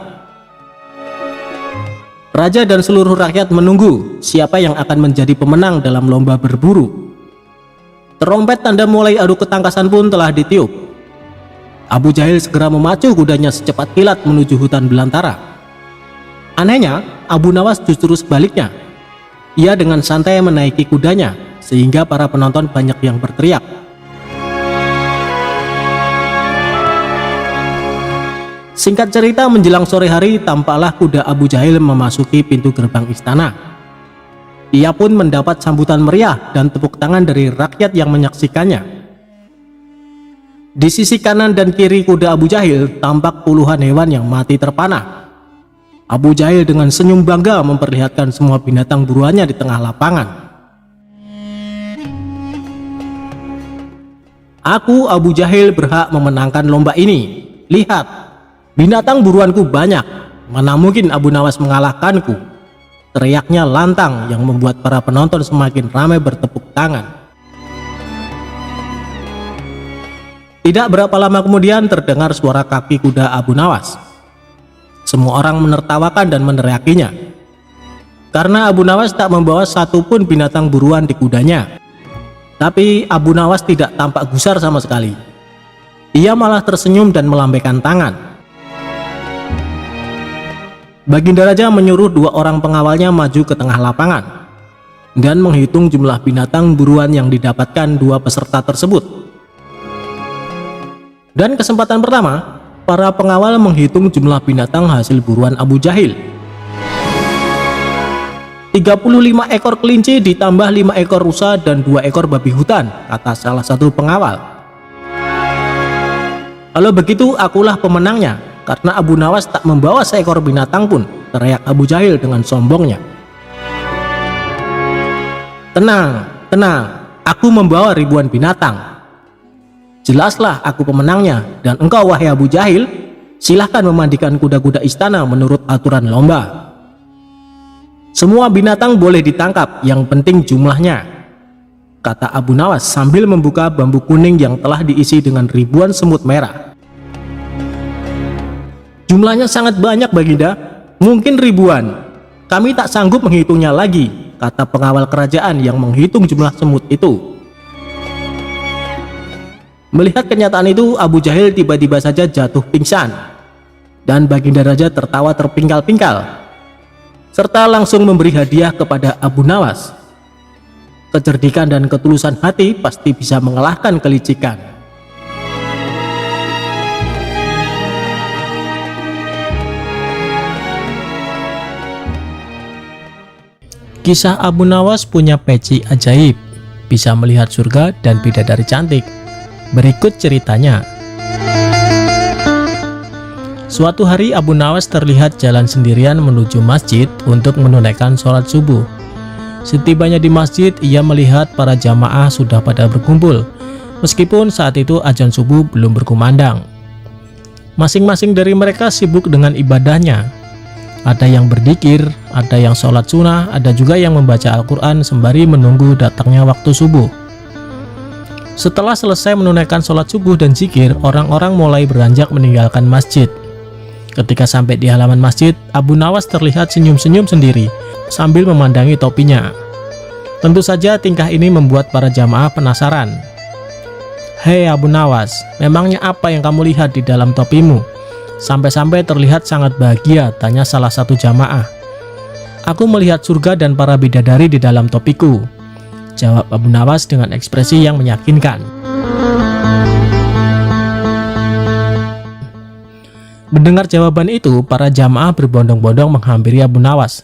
Raja dan seluruh rakyat menunggu siapa yang akan menjadi pemenang dalam lomba berburu. Terompet tanda mulai adu ketangkasan pun telah ditiup. Abu Jahil segera memacu kudanya secepat kilat menuju hutan belantara. Anehnya, Abu Nawas justru sebaliknya. Ia dengan santai menaiki kudanya, sehingga para penonton banyak yang berteriak. Singkat cerita, menjelang sore hari tampaklah kuda Abu Jahil memasuki pintu gerbang istana. Ia pun mendapat sambutan meriah dan tepuk tangan dari rakyat yang menyaksikannya. Di sisi kanan dan kiri kuda Abu Jahil tampak puluhan hewan yang mati terpanah. Abu Jahil dengan senyum bangga memperlihatkan semua binatang buruannya di tengah lapangan. Aku, Abu Jahil, berhak memenangkan lomba ini. Lihat, binatang buruanku banyak. Mana mungkin Abu Nawas mengalahkanku? Teriaknya lantang yang membuat para penonton semakin ramai bertepuk tangan. Tidak berapa lama kemudian terdengar suara kaki kuda Abu Nawas. Semua orang menertawakan dan meneriakinya. Karena Abu Nawas tak membawa satupun binatang buruan di kudanya. Tapi Abu Nawas tidak tampak gusar sama sekali. Ia malah tersenyum dan melambaikan tangan. Baginda Raja menyuruh 2 orang pengawalnya maju ke tengah lapangan dan menghitung jumlah binatang buruan yang didapatkan 2 peserta tersebut. Dan kesempatan pertama, para pengawal menghitung jumlah binatang hasil buruan Abu Jahil. 35 ekor kelinci ditambah 5 ekor rusa dan 2 ekor babi hutan, kata salah satu pengawal. Kalau begitu akulah pemenangnya, karena Abu Nawas tak membawa seekor binatang pun, teriak Abu Jahil dengan sombongnya. Tenang, tenang, aku membawa ribuan binatang. Jelaslah aku pemenangnya, dan engkau wahai Abu Jahil, silahkan memandikan kuda-kuda istana menurut aturan lomba. Semua binatang boleh ditangkap, yang penting jumlahnya, kata Abu Nawas sambil membuka bambu kuning yang telah diisi dengan ribuan semut merah. Jumlahnya sangat banyak Baginda, mungkin ribuan. Kami tak sanggup menghitungnya lagi, kata pengawal kerajaan yang menghitung jumlah semut itu. Melihat kenyataan itu, Abu Jahil tiba-tiba saja jatuh pingsan, dan Baginda Raja tertawa terpingkal-pingkal, serta langsung memberi hadiah kepada Abu Nawas. Kecerdikan dan ketulusan hati pasti bisa mengalahkan kelicikan. Kisah Abu Nawas punya peci ajaib, bisa melihat surga dan bidadari cantik. Berikut ceritanya. Suatu hari Abu Nawas terlihat jalan sendirian menuju masjid untuk menunaikan sholat subuh. Setibanya di masjid, ia melihat para jamaah sudah pada berkumpul, meskipun saat itu azan subuh belum berkumandang. Masing-masing dari mereka sibuk dengan ibadahnya. Ada yang berzikir, ada yang sholat sunnah, ada juga yang membaca Al-Quran sembari menunggu datangnya waktu subuh. Setelah selesai menunaikan sholat subuh dan zikir, orang-orang mulai beranjak meninggalkan masjid. Ketika sampai di halaman masjid, Abu Nawas terlihat senyum-senyum sendiri sambil memandangi topinya. Tentu saja tingkah ini membuat para jamaah penasaran. Hei Abu Nawas, memangnya apa yang kamu lihat di dalam topimu? Sampai-sampai terlihat sangat bahagia, tanya salah satu jamaah. Aku melihat surga dan para bidadari di dalam topiku, jawab Abu Nawas dengan ekspresi yang meyakinkan. Mendengar jawaban itu, para jamaah berbondong-bondong menghampiri Abu Nawas.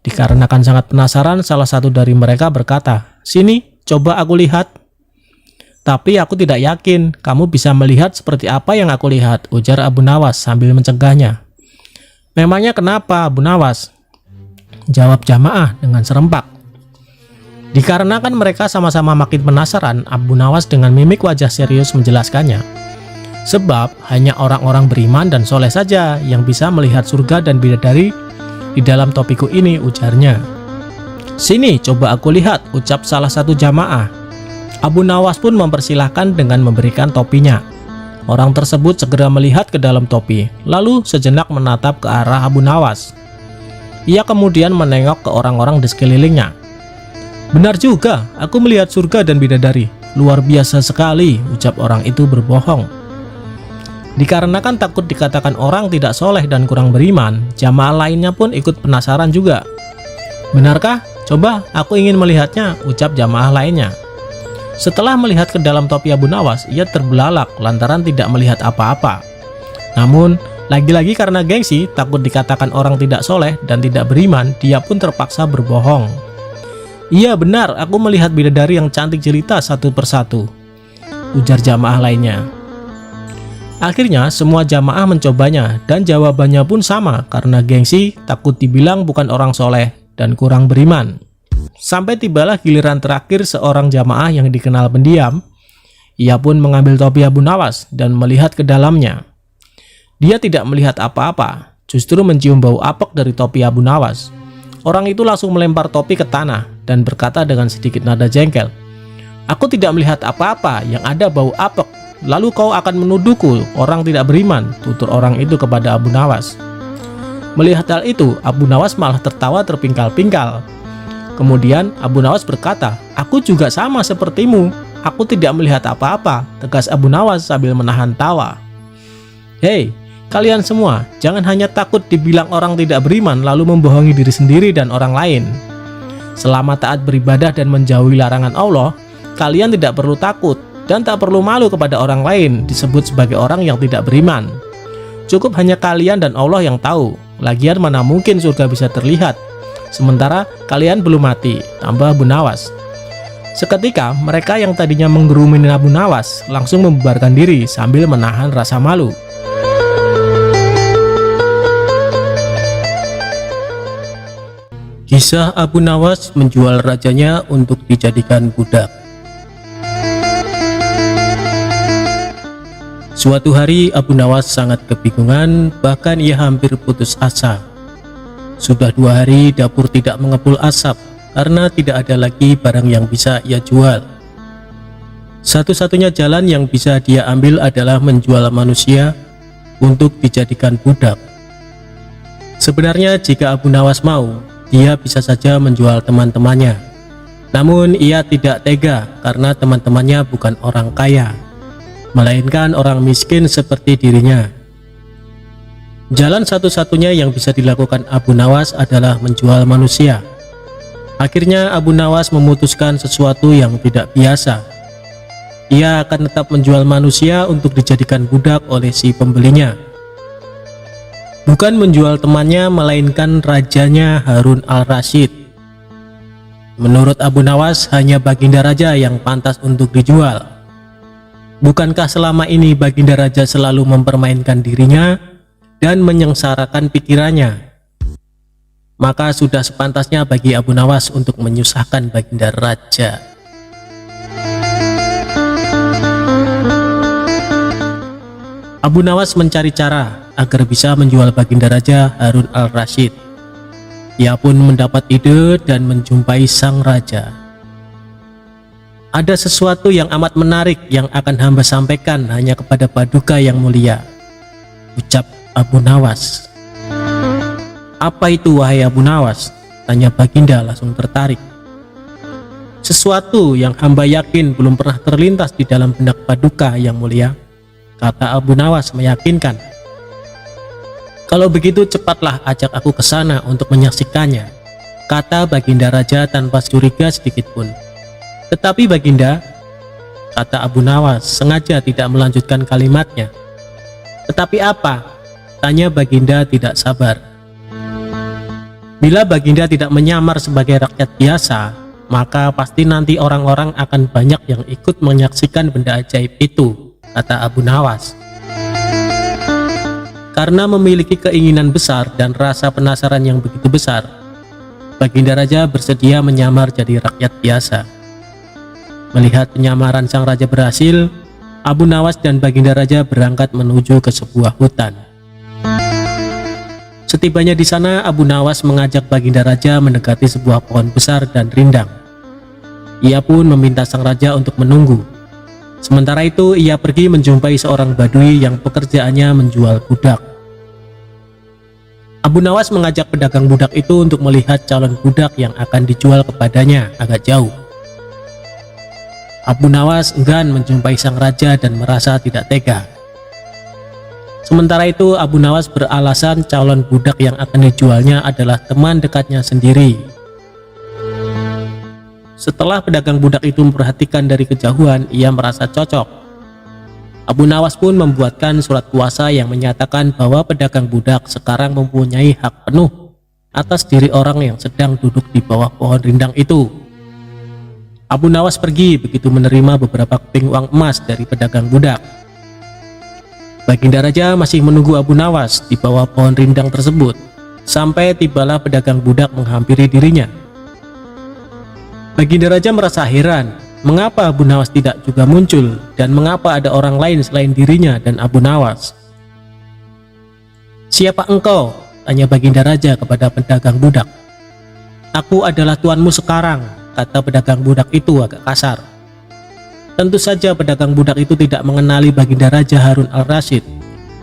Dikarenakan sangat penasaran, salah satu dari mereka berkata, "Sini, coba aku lihat." "Tapi aku tidak yakin kamu bisa melihat seperti apa yang aku lihat," ujar Abu Nawas sambil mencegahnya. "Memangnya kenapa, Abu Nawas?" jawab jamaah dengan serempak. Dikarenakan mereka sama-sama makin penasaran, Abu Nawas dengan mimik wajah serius menjelaskannya. Sebab hanya orang-orang beriman dan soleh saja yang bisa melihat surga dan bidadari di dalam topiku ini, ujarnya. "Sini, coba aku lihat," ucap salah satu jamaah. Abu Nawas pun mempersilahkan dengan memberikan topinya. Orang tersebut segera melihat ke dalam topi, lalu sejenak menatap ke arah Abu Nawas. Ia kemudian menengok ke orang-orang di sekelilingnya. "Benar juga, aku melihat surga dan bidadari. Luar biasa sekali," ucap orang itu berbohong. Dikarenakan takut dikatakan orang tidak soleh dan kurang beriman, jamaah lainnya pun ikut penasaran juga. "Benarkah? Coba, aku ingin melihatnya," ucap jamaah lainnya. Setelah melihat ke dalam topi Abu Nawas, ia terbelalak lantaran tidak melihat apa-apa. Namun, lagi-lagi karena gengsi, takut dikatakan orang tidak soleh dan tidak beriman, dia pun terpaksa berbohong. "Iya benar, aku melihat bidadari yang cantik jelita satu persatu," ujar jamaah lainnya. Akhirnya semua jamaah mencobanya dan jawabannya pun sama karena gengsi, takut dibilang bukan orang soleh dan kurang beriman. Sampai tibalah giliran terakhir seorang jamaah yang dikenal pendiam. Ia pun mengambil topi Abu Nawas dan melihat ke dalamnya. Dia tidak melihat apa-apa, justru mencium bau apek dari topi Abu Nawas. Orang itu langsung melempar topi ke tanah dan berkata dengan sedikit nada jengkel, "Aku tidak melihat apa-apa, yang ada bau apek. Lalu kau akan menuduhku orang tidak beriman," tutur orang itu kepada Abu Nawas. Melihat hal itu, Abu Nawas malah tertawa terpingkal-pingkal. Kemudian Abu Nawas berkata, "Aku juga sama sepertimu. Aku tidak melihat apa-apa," tegas Abu Nawas sambil menahan tawa. "Hei, kalian semua, jangan hanya takut dibilang orang tidak beriman lalu membohongi diri sendiri dan orang lain. Selama taat beribadah dan menjauhi larangan Allah, kalian tidak perlu takut dan tak perlu malu kepada orang lain disebut sebagai orang yang tidak beriman. Cukup hanya kalian dan Allah yang tahu. Lagian mana mungkin surga bisa terlihat, sementara kalian belum mati," tambah Abu Nawas. Seketika mereka yang tadinya menggerumuni Abu Nawas langsung membubarkan diri sambil menahan rasa malu. Kisah Abu Nawas menjual rajanya untuk dijadikan budak. Suatu hari Abu Nawas sangat kebingungan, bahkan ia hampir putus asa. Sudah 2 hari dapur tidak mengepul asap karena tidak ada lagi barang yang bisa ia jual. Satu-satunya jalan yang bisa dia ambil adalah menjual manusia untuk dijadikan budak. Sebenarnya jika Abu Nawas mau, dia bisa saja menjual teman-temannya. Namun ia tidak tega karena teman-temannya bukan orang kaya, melainkan orang miskin seperti dirinya. Jalan satu-satunya yang bisa dilakukan Abu Nawas adalah menjual manusia. Akhirnya Abu Nawas memutuskan sesuatu yang tidak biasa. Ia akan tetap menjual manusia untuk dijadikan budak oleh si pembelinya. Bukan menjual temannya, melainkan rajanya Harun al-Rasyid. Menurut Abu Nawas, hanya Baginda Raja yang pantas untuk dijual. Bukankah selama ini Baginda Raja selalu mempermainkan dirinya dan menyengsarakan pikirannya? Maka sudah sepantasnya bagi Abu Nawas untuk menyusahkan Baginda Raja. Abu Nawas mencari cara agar bisa menjual Baginda Raja Harun al-Rasyid. Ia pun mendapat ide dan menjumpai sang raja. "Ada sesuatu yang amat menarik yang akan hamba sampaikan hanya kepada Paduka yang mulia," ucap Abu Nawas. "Apa itu wahai Abu Nawas?" tanya Baginda langsung tertarik. "Sesuatu yang hamba yakin belum pernah terlintas di dalam benak Paduka yang mulia," kata Abu Nawas meyakinkan. "Kalau begitu cepatlah ajak aku ke sana untuk menyaksikannya," kata Baginda Raja tanpa curiga sedikit pun. "Tetapi Baginda," kata Abu Nawas sengaja tidak melanjutkan kalimatnya. "Tetapi apa?" tanya Baginda tidak sabar. "Bila Baginda tidak menyamar sebagai rakyat biasa, maka pasti nanti orang-orang akan banyak yang ikut menyaksikan benda ajaib itu," kata Abu Nawas. Karena memiliki keinginan besar dan rasa penasaran yang begitu besar, Baginda Raja bersedia menyamar jadi rakyat biasa. Melihat penyamaran sang raja berhasil, Abu Nawas dan Baginda Raja berangkat menuju ke sebuah hutan. Setibanya di sana, Abu Nawas mengajak Baginda Raja mendekati sebuah pohon besar dan rindang. Ia pun meminta sang raja untuk menunggu. Sementara itu, ia pergi menjumpai seorang badui yang pekerjaannya menjual budak. Abu Nawas mengajak pedagang budak itu untuk melihat calon budak yang akan dijual kepadanya agak jauh. Abu Nawas enggan menjumpai sang raja dan merasa tidak tega. Sementara itu Abu Nawas beralasan calon budak yang akan dijualnya adalah teman dekatnya sendiri. Setelah pedagang budak itu memperhatikan dari kejauhan, ia merasa cocok. Abu Nawas pun membuatkan surat kuasa yang menyatakan bahwa pedagang budak sekarang mempunyai hak penuh atas diri orang yang sedang duduk di bawah pohon rindang itu. Abu Nawas pergi begitu menerima beberapa keping uang emas dari pedagang budak. Baginda Raja masih menunggu Abu Nawas di bawah pohon rindang tersebut sampai tibalah pedagang budak menghampiri dirinya. Baginda Raja merasa heran mengapa Abu Nawas tidak juga muncul dan mengapa ada orang lain selain dirinya dan Abu Nawas. "Siapa engkau?" tanya Baginda Raja kepada pedagang budak. "Aku adalah tuanmu sekarang," kata pedagang budak itu agak kasar. Tentu saja pedagang budak itu tidak mengenali Baginda Raja Harun al-Rasyid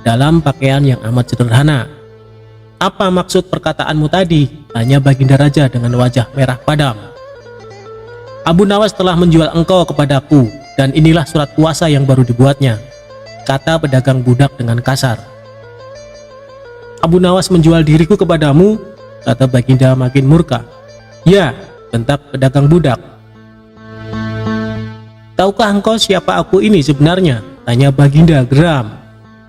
dalam pakaian yang amat sederhana. "Apa maksud perkataanmu tadi?" tanya Baginda Raja dengan wajah merah padam. "Abu Nawas telah menjual engkau kepadaku dan inilah surat kuasa yang baru dibuatnya," kata pedagang budak dengan kasar. "Abu Nawas menjual diriku kepadamu?" kata Baginda makin murka. "Ya," bentak pedagang budak. "Tahukah engkau siapa aku ini sebenarnya?" tanya Baginda geram.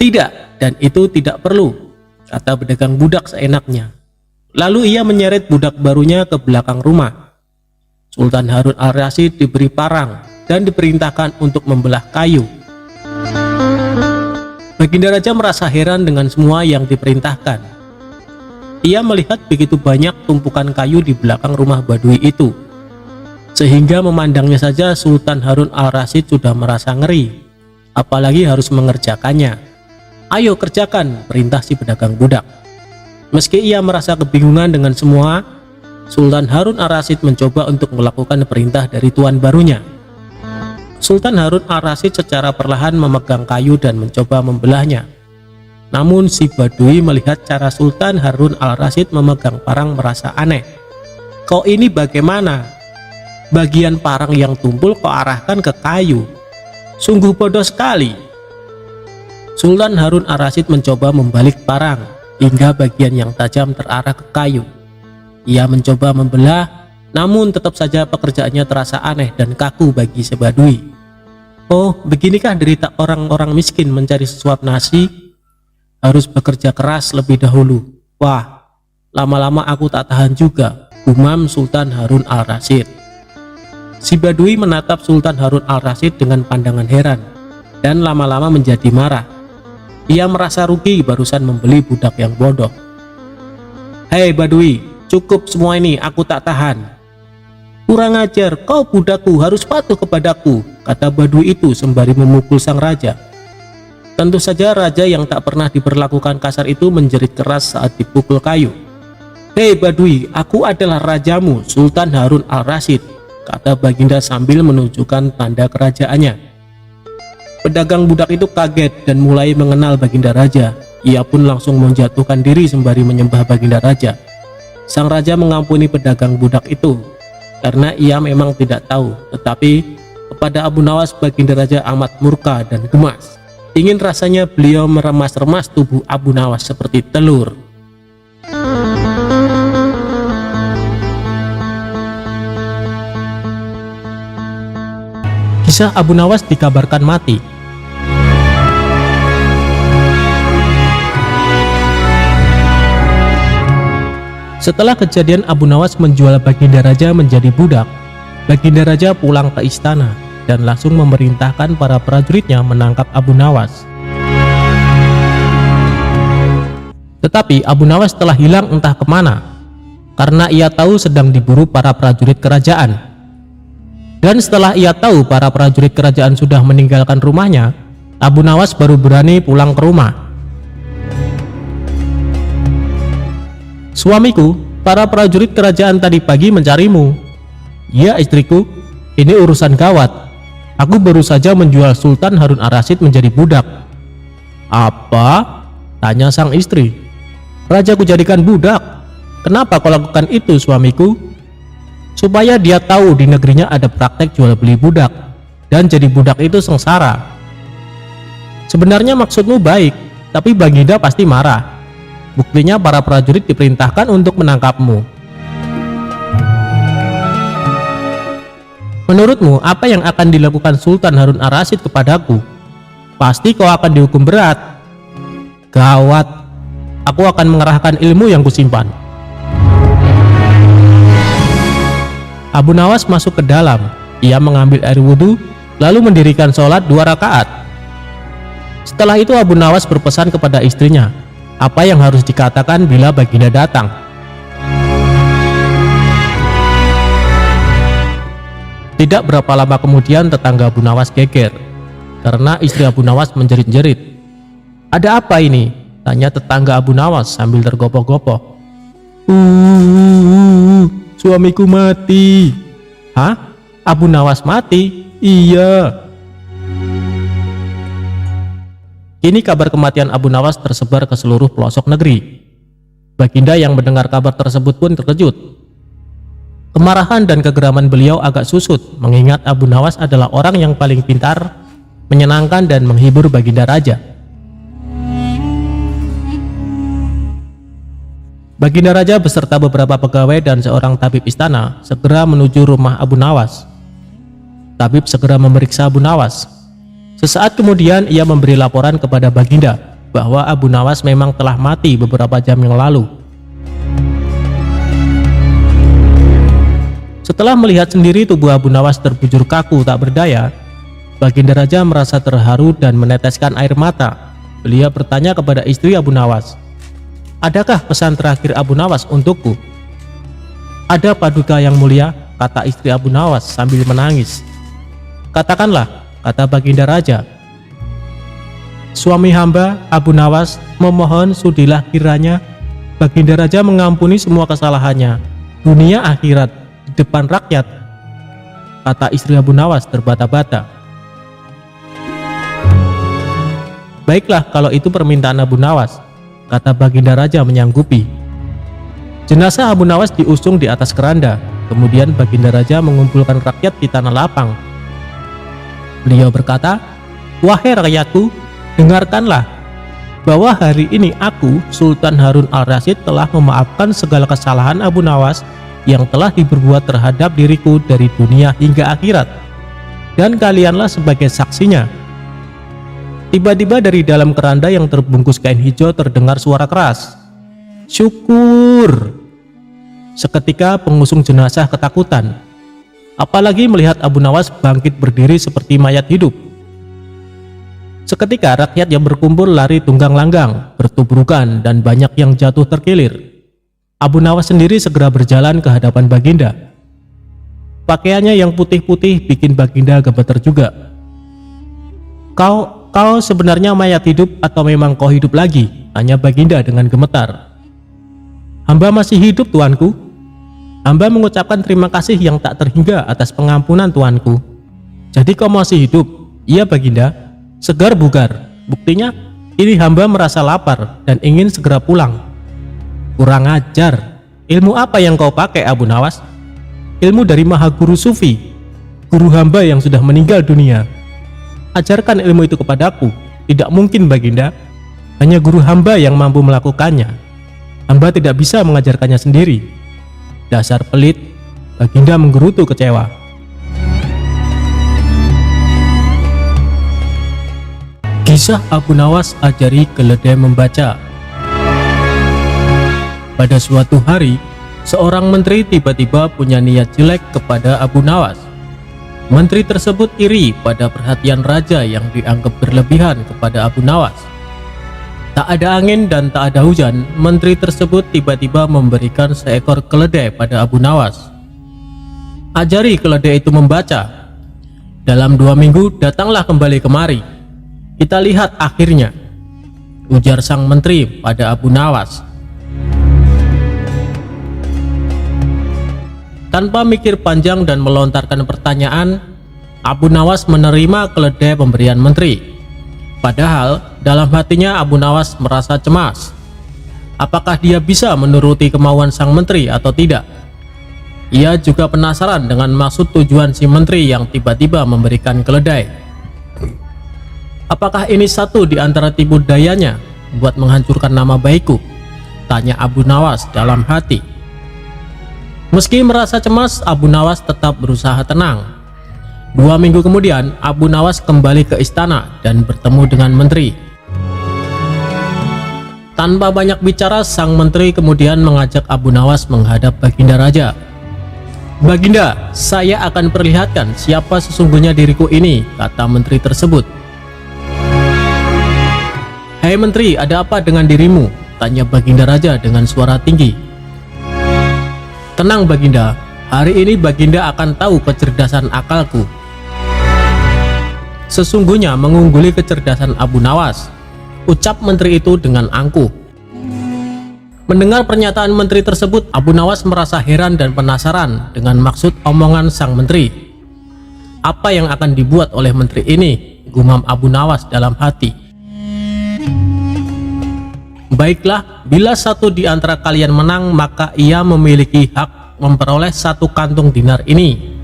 "Tidak, dan itu tidak perlu," kata pedagang budak seenaknya. Lalu ia menyeret budak barunya ke belakang rumah. Sultan Harun al-Rasyid diberi parang dan diperintahkan untuk membelah kayu. Baginda Raja merasa heran dengan semua yang diperintahkan. Ia melihat begitu banyak tumpukan kayu di belakang rumah Badui itu, sehingga memandangnya saja Sultan Harun al-Rasyid sudah merasa ngeri, apalagi harus mengerjakannya. "Ayo kerjakan," perintah si pedagang budak. Meski ia merasa kebingungan dengan semua, Sultan Harun al-Rasyid mencoba untuk melakukan perintah dari tuan barunya. Sultan Harun al-Rasyid secara perlahan memegang kayu dan mencoba membelahnya. Namun si Badui melihat cara Sultan Harun al-Rasyid memegang parang merasa aneh. "Kau ini bagaimana? Bagian parang yang tumpul kau arahkan ke kayu. Sungguh bodoh sekali." Sultan Harun al-Rasyid mencoba membalik parang hingga bagian yang tajam terarah ke kayu. Ia mencoba membelah, namun tetap saja pekerjaannya terasa aneh dan kaku bagi si Badui. "Oh, beginikah derita orang-orang miskin mencari sesuap nasi? Harus bekerja keras lebih dahulu. Wah, lama-lama aku tak tahan juga," gumam Sultan Harun al-Rasyid. Si Badui menatap Sultan Harun al-Rasyid dengan pandangan heran dan lama-lama menjadi marah. Ia merasa rugi barusan membeli budak yang bodoh. "Hei Badui, cukup semua ini, aku tak tahan." "Kurang ajar, kau budakku, harus patuh kepadaku," kata Badui itu sembari memukul sang raja. Tentu saja raja yang tak pernah diperlakukan kasar itu menjerit keras saat dipukul kayu. "Hei Badui, aku adalah rajamu, Sultan Harun al-Rasyid," kata Baginda sambil menunjukkan tanda kerajaannya. Pedagang budak itu kaget dan mulai mengenal Baginda Raja. Ia pun langsung menjatuhkan diri sembari menyembah Baginda Raja. Sang raja mengampuni pedagang budak itu karena ia memang tidak tahu, tetapi kepada Abu Nawas Baginda Raja amat murka dan gemas. Ingin rasanya beliau meremas-remas tubuh Abu Nawas seperti telur. Kisah Abu Nawas dikabarkan mati. Setelah kejadian Abu Nawas menjual Baginda Raja menjadi budak, Baginda Raja pulang ke istana dan langsung memerintahkan para prajuritnya menangkap Abu Nawas. Tetapi Abu Nawas telah hilang entah kemana, karena ia tahu sedang diburu para prajurit kerajaan. Dan setelah ia tahu para prajurit kerajaan sudah meninggalkan rumahnya, Abu Nawas baru berani pulang ke rumah. "Suamiku, para prajurit kerajaan tadi pagi mencarimu." "Ya istriku, ini urusan gawat. Aku baru saja menjual Sultan Harun al-Rasyid menjadi budak." "Apa?" tanya sang istri. Raja kujadikan budak. Kenapa kau lakukan itu, suamiku? Supaya dia tahu di negerinya ada praktek jual beli budak, dan jadi budak itu sengsara. Sebenarnya maksudmu baik, tapi Baginda pasti marah. Buktinya para prajurit diperintahkan untuk menangkapmu. Menurutmu, apa yang akan dilakukan Sultan Harun ar-Rasyid kepadaku? Pasti kau akan dihukum berat. Gawat, aku akan mengerahkan ilmu yang kusimpan. Abu Nawas masuk ke dalam. Ia mengambil air wudhu, lalu mendirikan sholat 2 rakaat. Setelah itu Abu Nawas berpesan kepada istrinya, apa yang harus dikatakan bila Baginda datang. Tidak berapa lama kemudian tetangga Abu Nawas geger, karena istri Abu Nawas menjerit-jerit. Ada apa ini? Tanya tetangga Abu Nawas sambil tergopoh-gopoh. Suamiku mati. Hah? Abu Nawas mati? Iya. Kini kabar kematian Abu Nawas tersebar ke seluruh pelosok negeri. Baginda yang mendengar kabar tersebut pun terkejut. Kemarahan dan kegeraman beliau agak susut, mengingat Abu Nawas adalah orang yang paling pintar, menyenangkan dan menghibur Baginda Raja. Baginda Raja beserta beberapa pegawai dan seorang tabib istana segera menuju rumah Abu Nawas. Tabib segera memeriksa Abu Nawas. Sesaat kemudian ia memberi laporan kepada Baginda bahwa Abu Nawas memang telah mati beberapa jam yang lalu. Setelah melihat sendiri tubuh Abu Nawas terbujur kaku tak berdaya, Baginda Raja merasa terharu dan meneteskan air mata. Beliau bertanya kepada istri Abu Nawas, adakah pesan terakhir Abu Nawas untukku? Ada Paduka yang mulia, kata istri Abu Nawas sambil menangis. Katakanlah, kata Baginda Raja. Suami hamba, Abu Nawas, memohon sudilah kiranya Baginda Raja mengampuni semua kesalahannya, dunia akhirat, di depan rakyat, kata istri Abu Nawas terbata-bata. Baiklah kalau itu permintaan Abu Nawas, kata Baginda Raja menyanggupi. Jenazah Abu Nawas diusung di atas keranda, kemudian Baginda Raja mengumpulkan rakyat di tanah lapang. Beliau berkata, wahai rakyatku, dengarkanlah bahwa hari ini aku, Sultan Harun al-Rasyid, telah memaafkan segala kesalahan Abu Nawas yang telah diperbuat terhadap diriku dari dunia hingga akhirat, dan kalianlah sebagai saksinya. Tiba-tiba dari dalam keranda yang terbungkus kain hijau terdengar suara keras, syukur. Seketika pengusung jenazah ketakutan, apalagi melihat Abu Nawas bangkit berdiri seperti mayat hidup. Seketika rakyat yang berkumpul lari tunggang langgang, bertubrukan, dan banyak yang jatuh terkilir. Abu Nawas sendiri segera berjalan ke hadapan Baginda. Pakaiannya yang putih-putih bikin Baginda gemeter juga. Kau sebenarnya mayat hidup atau memang kau hidup lagi? Tanya Baginda dengan gemetar. Hamba masih hidup, tuanku. Hamba mengucapkan terima kasih yang tak terhingga atas pengampunan tuanku. Jadi kau masih hidup? Iya Baginda. Segar bugar. Buktinya, ini hamba merasa lapar dan ingin segera pulang. Kurang ajar. Ilmu apa yang kau pakai, Abu Nawas? Ilmu dari Maha Guru Sufi, guru hamba yang sudah meninggal dunia. Ajarkan ilmu itu kepadaku. Tidak mungkin Baginda. Hanya guru hamba yang mampu melakukannya. Hamba tidak bisa mengajarkannya sendiri. Dasar pelit. Baginda menggerutu kecewa. Kisah Abu Nawas ajari keledai membaca. Pada suatu hari, seorang menteri tiba-tiba punya niat jelek kepada Abu Nawas. Menteri tersebut iri pada perhatian raja yang dianggap berlebihan kepada Abu Nawas. Tak ada angin dan tak ada hujan, menteri tersebut tiba-tiba memberikan seekor keledai pada Abu Nawas. Ajari keledai itu membaca. Dalam 2 minggu datanglah kembali kemari. Kita lihat akhirnya, ujar sang menteri pada Abu Nawas. Tanpa mikir panjang dan melontarkan pertanyaan, Abu Nawas menerima keledai pemberian menteri. Padahal dalam hatinya Abu Nawas merasa cemas. apakah dia bisa menuruti kemauan sang menteri atau tidak. Ia juga penasaran dengan maksud tujuan si menteri yang tiba-tiba memberikan keledai. Apakah ini satu di antara tipu dayanya buat menghancurkan nama baikku? Tanya Abu Nawas dalam hati. Meski merasa cemas, Abu Nawas tetap berusaha tenang. 2 minggu kemudian, Abu Nawas kembali ke istana dan bertemu dengan menteri. Tanpa banyak bicara, sang menteri kemudian mengajak Abu Nawas menghadap Baginda Raja. "Baginda, saya akan perlihatkan siapa sesungguhnya diriku ini," kata menteri tersebut. "Hei menteri, ada apa dengan dirimu?" tanya Baginda Raja dengan suara tinggi. "Tenang Baginda, hari ini Baginda akan tahu kecerdasan akalku." Sesungguhnya mengungguli kecerdasan Abu Nawas, ucap menteri itu dengan angkuh. Mendengar pernyataan menteri tersebut, Abu Nawas merasa heran dan penasaran dengan maksud omongan sang menteri. Apa yang akan dibuat oleh menteri ini? Gumam Abu Nawas dalam hati. Baiklah, bila satu di antara kalian menang, maka ia memiliki hak memperoleh 1 kantung dinar ini.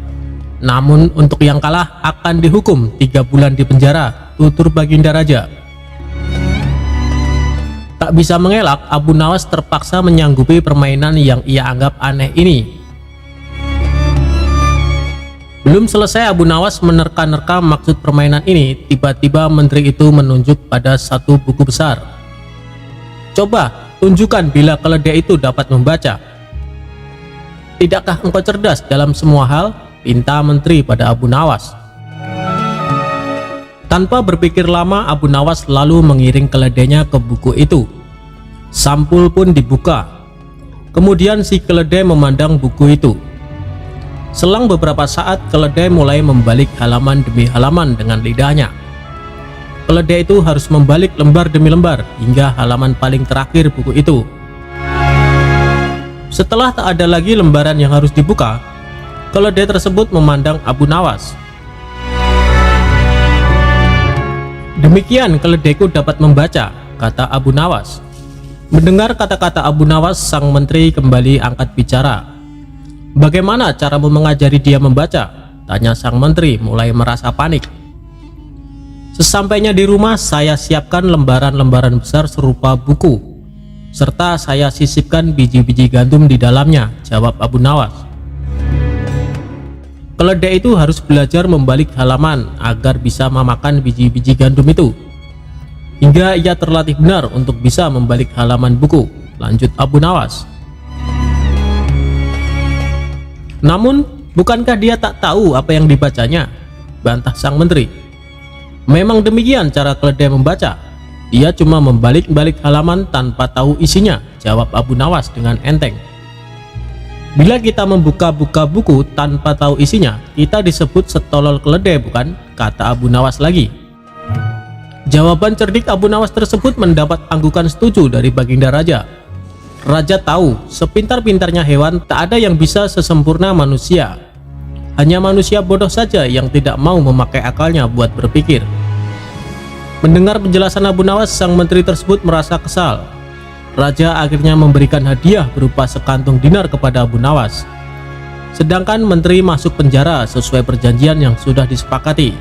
Namun untuk yang kalah akan dihukum 3 bulan di penjara, tutur Baginda Raja. Tak bisa mengelak, Abu Nawas terpaksa menyanggupi permainan yang ia anggap aneh ini. Belum selesai Abu Nawas menerka-nerka maksud permainan ini, tiba-tiba menteri itu menunjuk pada satu buku besar. "Coba tunjukkan bila keledai itu dapat membaca." "Tidakkah engkau cerdas dalam semua hal?" pinta menteri pada Abu Nawas. Tanpa berpikir lama, Abu Nawas lalu mengiring keledainya ke buku itu. Sampul pun dibuka. Kemudian si keledai memandang buku itu. Selang beberapa saat, keledai mulai membalik halaman demi halaman dengan lidahnya. Keledai itu harus membalik lembar demi lembar hingga halaman paling terakhir buku itu. Setelah tak ada lagi lembaran yang harus dibuka, keledai tersebut memandang Abu Nawas. "Demikian keledaiku dapat membaca," kata Abu Nawas. Mendengar kata-kata Abu Nawas, sang menteri kembali angkat bicara. "Bagaimana caramu mengajari dia membaca?" tanya sang menteri mulai merasa panik. "Sesampainya di rumah, saya siapkan lembaran-lembaran besar serupa buku, serta saya sisipkan biji-biji gandum di dalamnya," jawab Abu Nawas. "Keledai itu harus belajar membalik halaman agar bisa memakan biji-biji gandum itu, hingga ia terlatih benar untuk bisa membalik halaman buku," lanjut Abu Nawas. "Namun, bukankah dia tak tahu apa yang dibacanya?" bantah sang menteri. "Memang demikian cara keledai membaca. Dia cuma membalik-balik halaman tanpa tahu isinya," jawab Abu Nawas dengan enteng. "Bila kita membuka-buka buku tanpa tahu isinya, kita disebut setolol keledai, bukan?" kata Abu Nawas lagi. Jawaban cerdik Abu Nawas tersebut mendapat anggukan setuju dari Baginda Raja. Raja tahu, sepintar-pintarnya hewan tak ada yang bisa sesempurna manusia. Hanya manusia bodoh saja yang tidak mau memakai akalnya buat berpikir. Mendengar penjelasan Abu Nawas, sang menteri tersebut merasa kesal. Raja akhirnya memberikan hadiah berupa sekantung dinar kepada Abu Nawas. Sedangkan menteri masuk penjara sesuai perjanjian yang sudah disepakati.